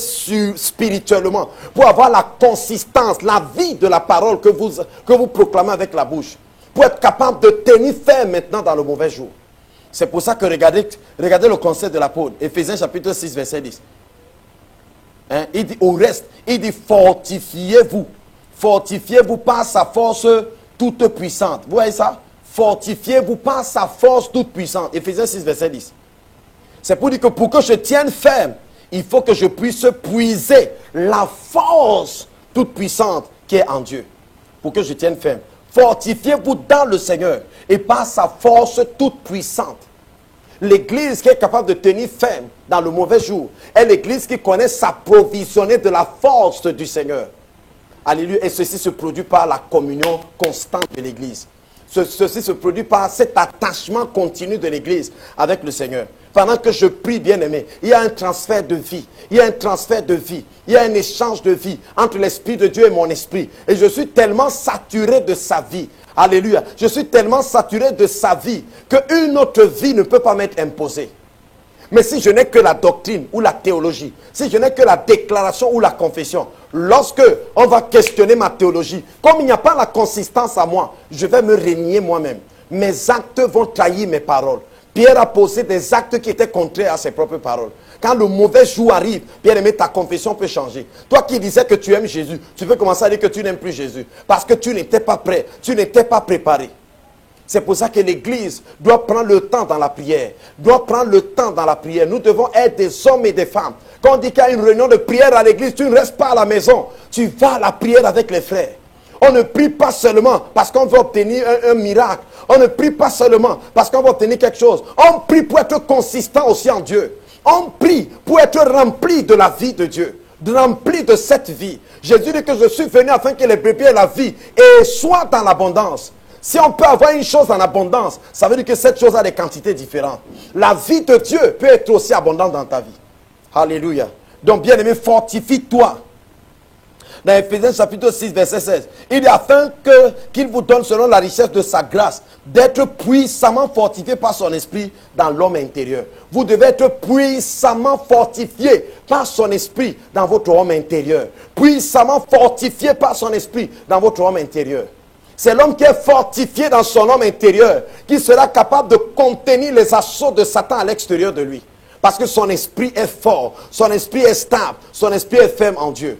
spirituellement. Pour avoir la consistance, la vie de la parole que vous proclamez avec la bouche. Pour être capable de tenir ferme maintenant dans le mauvais jour. C'est pour ça que regardez le conseil de l'apôtre. Éphésiens chapitre 6, verset 10. Hein? Il dit au reste, il dit fortifiez-vous. Fortifiez-vous par sa force toute puissante. Vous voyez ça? Fortifiez-vous par sa force toute puissante. Éphésiens 6, verset 10. C'est pour dire que pour que je tienne ferme, il faut que je puisse puiser la force toute puissante qui est en Dieu. Pour que je tienne ferme. Fortifiez-vous dans le Seigneur et par sa force toute puissante. L'église qui est capable de tenir ferme dans le mauvais jour est l'église qui connaît s'approvisionner de la force du Seigneur. Alléluia. Et ceci se produit par la communion constante de l'église. Ceci se produit par cet attachement continu de l'église avec le Seigneur. Pendant que je prie, bien-aimé, il y a un transfert de vie. Il y a un transfert de vie. Il y a un échange de vie entre l'Esprit de Dieu et mon esprit. Et je suis tellement saturé de sa vie. Alléluia. Je suis tellement saturé de sa vie qu'une autre vie ne peut pas m'être imposée. Mais si je n'ai que la doctrine ou la théologie, si je n'ai que la déclaration ou la confession, lorsque on va questionner ma théologie, comme il n'y a pas la consistance à moi, je vais me renier moi-même. Mes actes vont trahir mes paroles. Pierre a posé des actes qui étaient contraires à ses propres paroles. Quand le mauvais jour arrive, bien aimé, ta confession peut changer. Toi qui disais que tu aimes Jésus, tu peux commencer à dire que tu n'aimes plus Jésus. Parce que tu n'étais pas prêt, tu n'étais pas préparé. C'est pour ça que l'église doit prendre le temps dans la prière. Doit prendre le temps dans la prière. Nous devons être des hommes et des femmes. Quand on dit qu'il y a une réunion de prière à l'église, tu ne restes pas à la maison. Tu vas à la prière avec les frères. On ne prie pas seulement parce qu'on veut obtenir un miracle. On ne prie pas seulement parce qu'on veut obtenir quelque chose. On prie pour être consistant aussi en Dieu. On prie pour être rempli de la vie de Dieu. Rempli de cette vie. Jésus dit que je suis venu afin que les brebis aient la vie et soient dans l'abondance. Si on peut avoir une chose en abondance, ça veut dire que cette chose a des quantités différentes. La vie de Dieu peut être aussi abondante dans ta vie. Alléluia. Donc, bien-aimé, fortifie-toi. Dans Éphésiens chapitre 6, verset 16, il dit afin qu'il vous donne selon la richesse de sa grâce, d'être puissamment fortifié par son esprit dans l'homme intérieur. Vous devez être puissamment fortifié par son esprit dans votre homme intérieur. Puissamment fortifié par son esprit dans votre homme intérieur. C'est l'homme qui est fortifié dans son homme intérieur qui sera capable de contenir les assauts de Satan à l'extérieur de lui. Parce que son esprit est fort, son esprit est stable, son esprit est ferme en Dieu.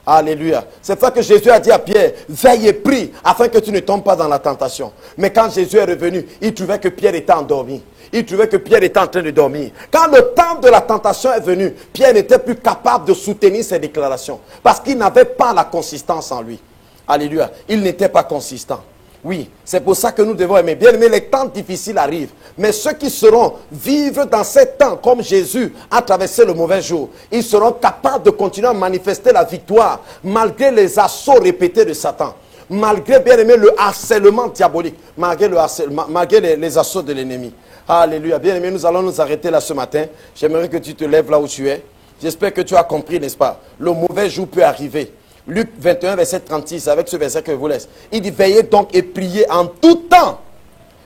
Alléluia. C'est pour ça que Jésus a dit à Pierre, veille et prie afin que tu ne tombes pas dans la tentation. Mais quand Jésus est revenu, il trouvait que Pierre était endormi. Il trouvait que Pierre était en train de dormir. Quand le temps de la tentation est venu, Pierre n'était plus capable de soutenir ses déclarations. Parce qu'il n'avait pas la consistance en lui. Alléluia. Il n'était pas consistant. Oui, c'est pour ça que nous devons aimer. Bien aimé, les temps difficiles arrivent. Mais ceux qui seront vivre dans ces temps comme Jésus a traversé le mauvais jour, ils seront capables de continuer à manifester la victoire malgré les assauts répétés de Satan. malgré, bien aimé, le harcèlement diabolique, malgré le harcèlement, malgré les assauts de l'ennemi. Alléluia. Bien aimé, nous allons nous arrêter là ce matin. J'aimerais que tu te lèves là où tu es. J'espère que tu as compris, n'est-ce pas? Le mauvais jour peut arriver. Luc 21, verset 36, avec ce verset que je vous laisse. Il dit, veillez donc et priez en tout temps.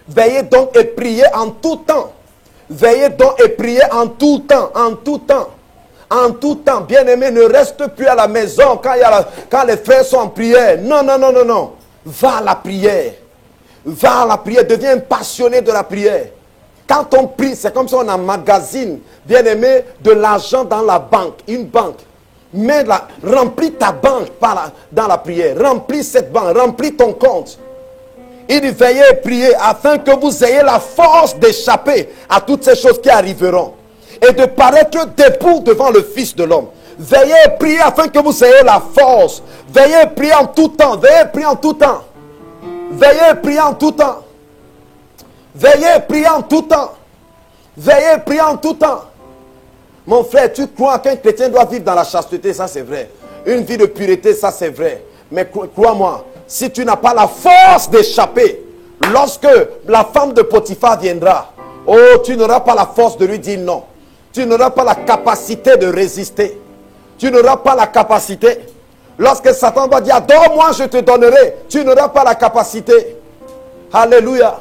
Veillez donc et priez en tout temps. Veillez donc et priez en tout temps, en tout temps. En tout temps, bien-aimé, ne reste plus à la maison quand les frères sont en prière. Non, non, non, non, non. Va à la prière. Va à la prière, deviens passionné de la prière. Quand on prie, c'est comme si on emmagasine, bien-aimé, de l'argent dans la banque, une banque. Remplis ta banque dans la prière. Remplis cette banque, remplis ton compte. Il dit, veillez et priez afin que vous ayez la force d'échapper à toutes ces choses qui arriveront et de paraître debout devant le Fils de l'homme. Veillez et priez afin que vous ayez la force. Veillez et priez en tout temps. Veillez et priez en tout temps. Veillez et priez en tout temps. Veillez et priez en tout temps. Veillez et priez en tout temps. Mon frère, tu crois qu'un chrétien doit vivre dans la chasteté, ça c'est vrai. Une vie de pureté, ça c'est vrai. Mais crois-moi, si tu n'as pas la force d'échapper, lorsque la femme de Potiphar viendra, oh, tu n'auras pas la force de lui dire non. Tu n'auras pas la capacité de résister. Tu n'auras pas la capacité. Lorsque Satan va dire, donne-moi, je te donnerai, tu n'auras pas la capacité. Alléluia.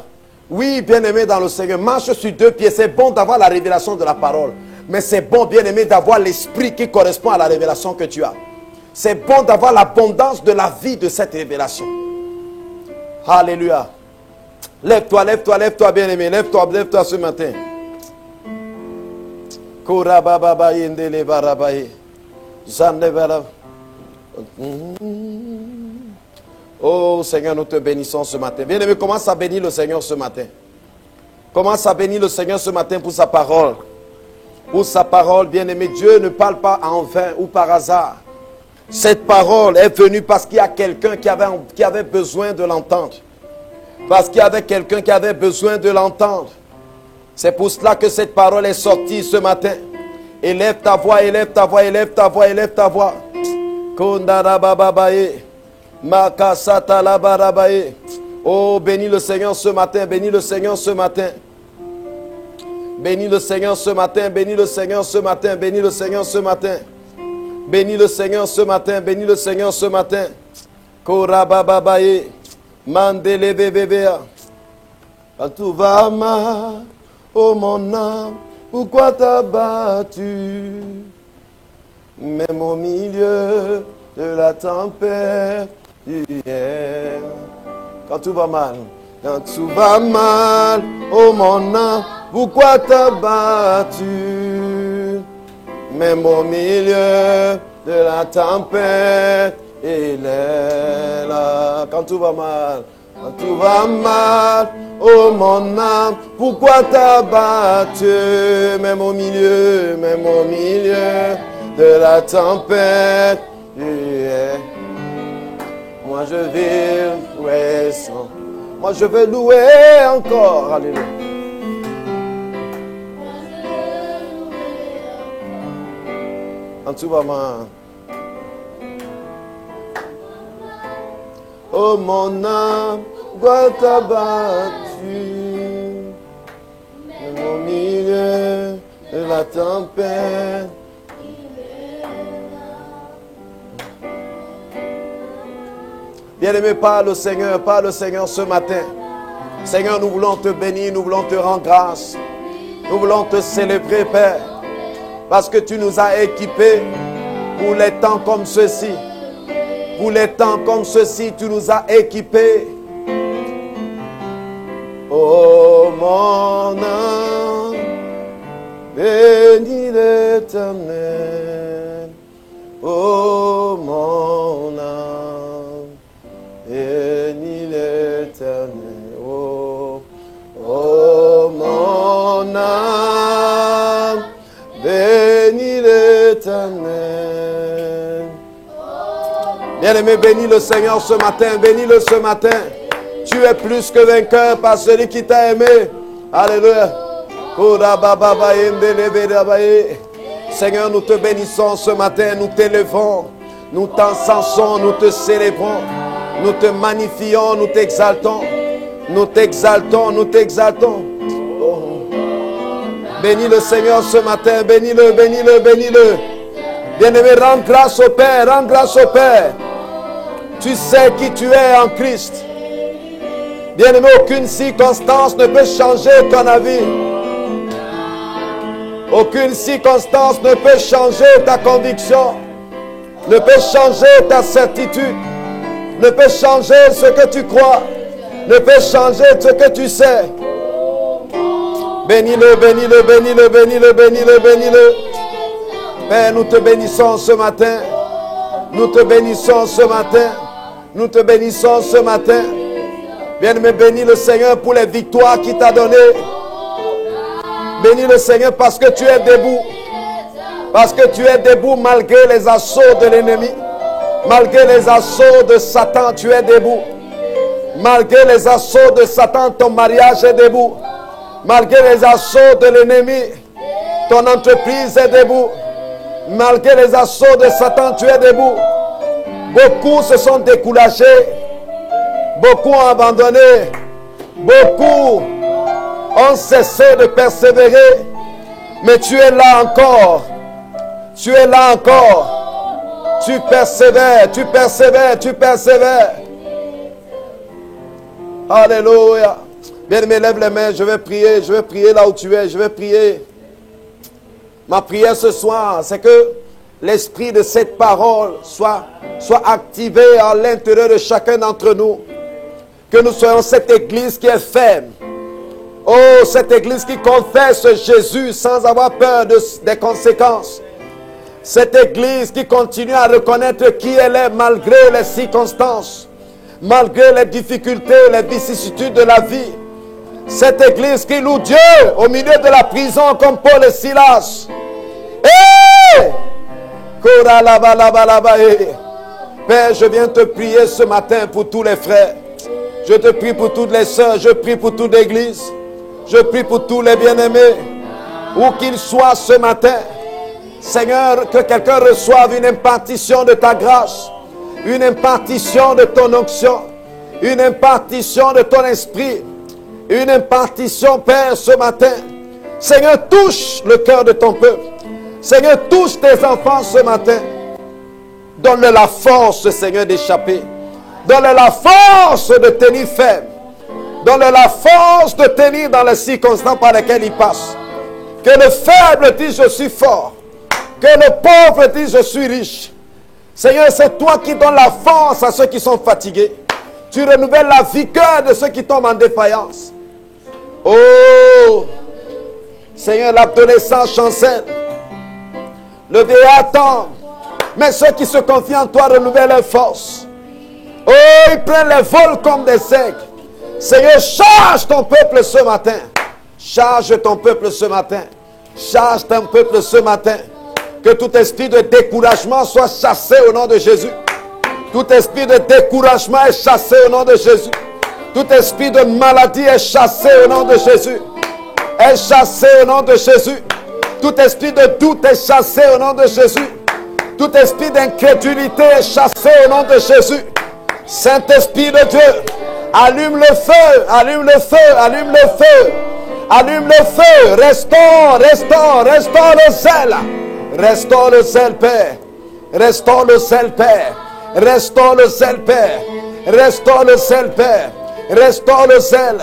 Oui, bien-aimé dans le Seigneur, marche sur deux pieds. C'est bon d'avoir la révélation de la parole. Mais c'est bon, bien-aimé, d'avoir l'esprit qui correspond à la révélation que tu as. C'est bon d'avoir l'abondance de la vie de cette révélation. Alléluia. Lève-toi, lève-toi, lève-toi, bien-aimé. Lève-toi, lève-toi ce matin. Oh Seigneur, nous te bénissons ce matin. Bien-aimé, commence à bénir le Seigneur ce matin. Commence à bénir le Seigneur ce matin pour sa parole. Pour sa parole, bien-aimé. Dieu ne parle pas en vain ou par hasard. Cette parole est venue parce qu'il y a quelqu'un qui avait besoin de l'entendre. Parce qu'il y avait quelqu'un qui avait besoin de l'entendre. C'est pour cela que cette parole est sortie ce matin. Élève ta voix, élève ta voix, élève ta voix, élève ta voix. Oh, bénis le Seigneur ce matin, bénis le Seigneur ce matin. Bénis le Seigneur ce matin, bénis le Seigneur ce matin, bénis le Seigneur ce matin. Bénis le Seigneur ce matin, bénis le Seigneur ce matin. Korabababaye, mandele bébébéa. Quand tout va mal, oh mon âme, pourquoi t'as battu? Même au milieu de la tempête d'hier. Quand tout va mal, quand tout va mal, oh mon âme, pourquoi t'as battu? Même au milieu de la tempête, il est là. Quand tout va mal, quand tout va mal, oh mon âme, pourquoi t'as battu? Même au milieu de la tempête, il est. Moi je vais louer son. Moi je vais louer encore. Alléluia. Quand tout va mal. Oh mon âme, pourquoi t'as battu? Même au milieu de la tempête. Bien-aimé, parle au Seigneur ce matin. Seigneur, nous voulons te bénir, nous voulons te rendre grâce. Nous voulons te célébrer, Père. Parce que tu nous as équipés pour les temps comme ceux-ci. Pour les temps comme ceux-ci, tu nous as équipés. Oh mon âme, bénis l'Éternel. Oh mon âme, bénis l'Éternel. Oh mon âme, bénis l'Éternel. Bien-aimé, bénis le Seigneur ce matin, bénis-le ce matin. Tu es plus que vainqueur par celui qui t'a aimé. Alléluia. Seigneur, nous te bénissons ce matin, nous t'élevons, nous t'encensons, nous te célébrons. Nous te magnifions, nous t'exaltons. Nous t'exaltons, nous t'exaltons. Oh. Bénis le Seigneur ce matin, bénis-le, bénis-le, bénis-le. Bien-aimé, rends grâce au Père, rends grâce au Père. Tu sais qui tu es en Christ. Bien-aimé, aucune circonstance ne peut changer ton avis. Aucune circonstance ne peut changer ta conviction, ne peut changer ta certitude, ne peut changer ce que tu crois, ne peut changer ce que tu sais. Bénis-le, bénis-le, bénis-le, bénis-le, bénis-le, bénis-le. Père, nous te bénissons ce matin. Nous te bénissons ce matin. Nous te bénissons ce matin. Bien-aimé, bénis le Seigneur pour les victoires qu'il t'a données. Bénis le Seigneur parce que tu es debout. Parce que tu es debout malgré les assauts de l'ennemi. Malgré les assauts de Satan, tu es debout. Malgré les assauts de Satan, ton mariage est debout. Malgré les assauts de l'ennemi, ton entreprise est debout. Malgré les assauts de Satan, tu es debout. Beaucoup se sont découragés. Beaucoup ont abandonné. Beaucoup ont cessé de persévérer. Mais tu es là encore. Tu es là encore. Tu persévères, tu persévères, tu persévères. Alléluia. Bien-aimé, lève les mains, je vais prier là où tu es, je vais prier. Ma prière ce soir, c'est que l'esprit de cette parole soit activé à l'intérieur de chacun d'entre nous. Que nous soyons cette église qui est ferme. Oh, cette église qui confesse Jésus sans avoir peur des conséquences. Cette église qui continue à reconnaître qui elle est malgré les circonstances, malgré les difficultés, les vicissitudes de la vie. Cette église qui loue Dieu au milieu de la prison comme Paul et Silas. Hey! Père, je viens te prier ce matin pour tous les frères. Je te prie pour toutes les sœurs. Je prie pour toute l'église. Je prie pour tous les bien-aimés. Où qu'ils soient ce matin. Seigneur, que quelqu'un reçoive une impartition de ta grâce. Une impartition de ton onction. Une impartition de ton esprit. Une impartition, Père, ce matin. Seigneur, touche le cœur de ton peuple. Seigneur, touche tes enfants ce matin. Donne-leur la force, Seigneur, d'échapper. Donne-leur la force de tenir ferme. Donne-leur la force de tenir dans les circonstances par lesquelles ils passent. Que le faible dise je suis fort. Que le pauvre dise je suis riche. Seigneur, c'est toi qui donnes la force à ceux qui sont fatigués. Tu renouvelles la vigueur de ceux qui tombent en défaillance. Oh, Seigneur, l'adolescent chancelle. Le vieillard attend. Mais ceux qui se confient en toi renouvellent leur force. Oh, ils prennent les vols comme des aigles. Seigneur, charge ton peuple ce matin. Charge ton peuple ce matin. Charge ton peuple ce matin. Que tout esprit de découragement soit chassé au nom de Jésus. Tout esprit de découragement est chassé au nom de Jésus. Tout esprit de maladie est chassé au nom de Jésus. Est chassé au nom de Jésus. Tout esprit de doute est chassé au nom de Jésus. Tout esprit d'incrédulité est chassé au nom de Jésus. Saint-Esprit de Dieu, allume le feu, allume le feu, allume le feu. Allume le feu, restaure le zèle. Restaure le zèle, Père. Restaure le zèle, Père. Restaure le zèle, Père. Restaure le zèle, Père. Restaure le zèle.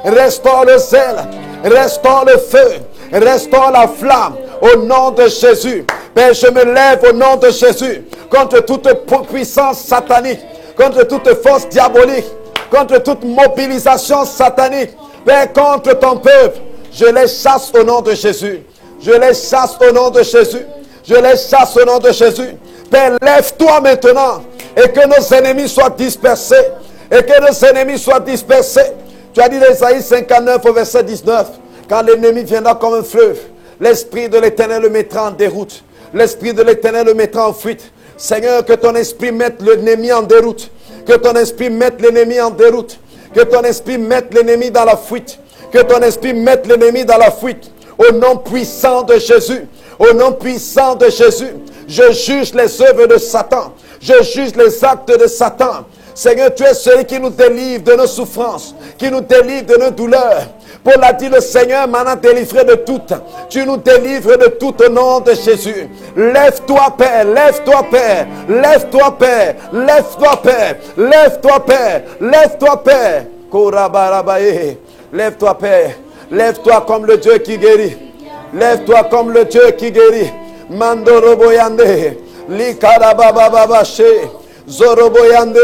Restaure le zèle. Restaure le feu. Restaure la flamme. Au nom de Jésus. Père, je me lève au nom de Jésus. Contre toute puissance satanique. Contre toute force diabolique. Contre toute mobilisation satanique. Père, contre ton peuple. Je les chasse au nom de Jésus. Je les chasse au nom de Jésus. Je les chasse au nom de Jésus. Père, lève-toi maintenant. Et que nos ennemis soient dispersés. Et que nos ennemis soient dispersés. Tu as dit dans Isaïe 59 au verset 19. Quand l'ennemi viendra comme un fleuve, l'esprit de l'Éternel le mettra en déroute. L'esprit de l'Éternel le mettra en fuite. Seigneur, que ton esprit mette l'ennemi en déroute. Que ton esprit mette l'ennemi en déroute. Que ton esprit mette l'ennemi dans la fuite. Que ton esprit mette l'ennemi dans la fuite. Au nom puissant de Jésus. Au nom puissant de Jésus. Je juge les œuvres de Satan. Je juge les actes de Satan. Seigneur, tu es celui qui nous délivre de nos souffrances, qui nous délivre de nos douleurs. Paul a dit, le Seigneur m'en a délivré de toutes. Tu nous délivres de tout au nom de Jésus. Lève-toi, Père, lève-toi, Père, lève-toi, Père, lève-toi, Père, lève-toi, Père, lève-toi, Père. Korabarabaye. Lève-toi, Père, lève-toi comme le Dieu qui guérit. Lève-toi comme le Dieu qui guérit. Mandoroboyande, Likarabababashe. Zoroboyande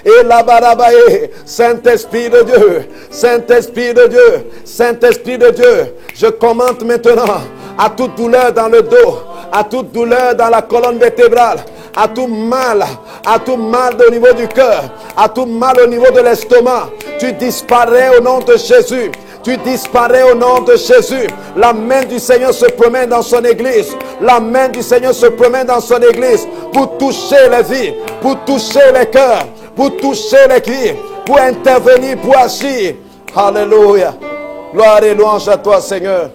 et la barabaye. Saint-Esprit de Dieu, Saint-Esprit de Dieu, Saint-Esprit de Dieu, je commande maintenant à toute douleur dans le dos, à toute douleur dans la colonne vertébrale, à tout mal au niveau du cœur, à tout mal au niveau de l'estomac, tu disparais au nom de Jésus. Tu disparais au nom de Jésus. La main du Seigneur se promène dans son église. La main du Seigneur se promène dans son église pour toucher les vies, pour toucher les cœurs, pour toucher les vies, pour intervenir, pour agir. Alléluia. Gloire et louange à toi, Seigneur.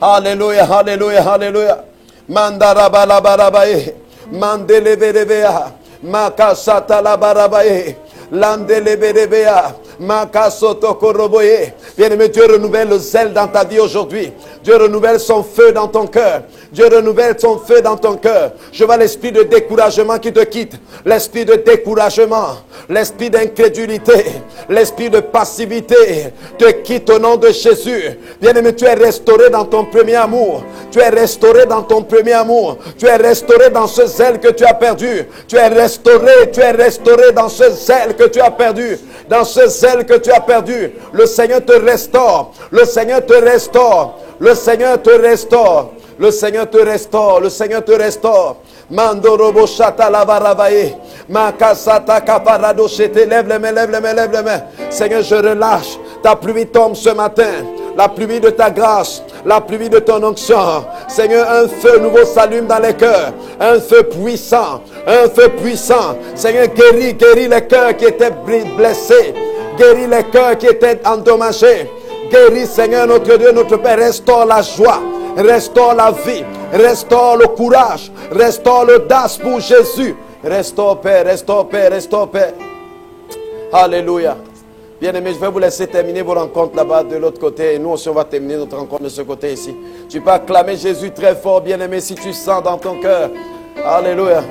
Alléluia, alléluia, alléluia. Mandarabalabaye, mandelebelebea, makasata la barabaye, landelebelebea. Bien-aimé, Dieu renouvelle le zèle dans ta vie aujourd'hui. Dieu renouvelle son feu dans ton cœur. Dieu renouvelle son feu dans ton cœur. Je vois l'esprit de découragement qui te quitte. L'esprit de découragement, l'esprit d'incrédulité, l'esprit de passivité te quitte au nom de Jésus. Bien-aimé, tu es restauré dans ton premier amour. Tu es restauré dans ton premier amour. Tu es restauré dans ce zèle que tu as perdu. Tu es restauré dans ce zèle que tu as perdu. Dans ce zèle que tu as perdu, le Seigneur te restaure. Le Seigneur te restaure. Le Seigneur te restaure. Le Seigneur te restaure. Le Seigneur te restaure. Mandorobo shata la barabaye. Makasata kaparado shete. Lève les mains, lève les mains, lève les mains. Seigneur, je relâche. Ta pluie tombe ce matin. La pluie de ta grâce, la pluie de ton onction. Seigneur, un feu nouveau s'allume dans les cœurs. Un feu puissant. Un feu puissant. Seigneur, guéris les cœurs qui étaient blessés. Guéris les cœurs qui étaient endommagés. Guéris, Seigneur, notre Dieu, notre Père. Restaure la joie. Restaure la vie. Restaure le courage. Restaure l'audace pour Jésus. Restaure, Père. Restaure, Père. Restaure, Père. Alléluia. Bien-aimés, je vais vous laisser terminer vos rencontres là-bas de l'autre côté. Et nous aussi, on va terminer notre rencontre de ce côté ici. Tu peux acclamer Jésus très fort, bien-aimé, si tu sens dans ton cœur. Alléluia.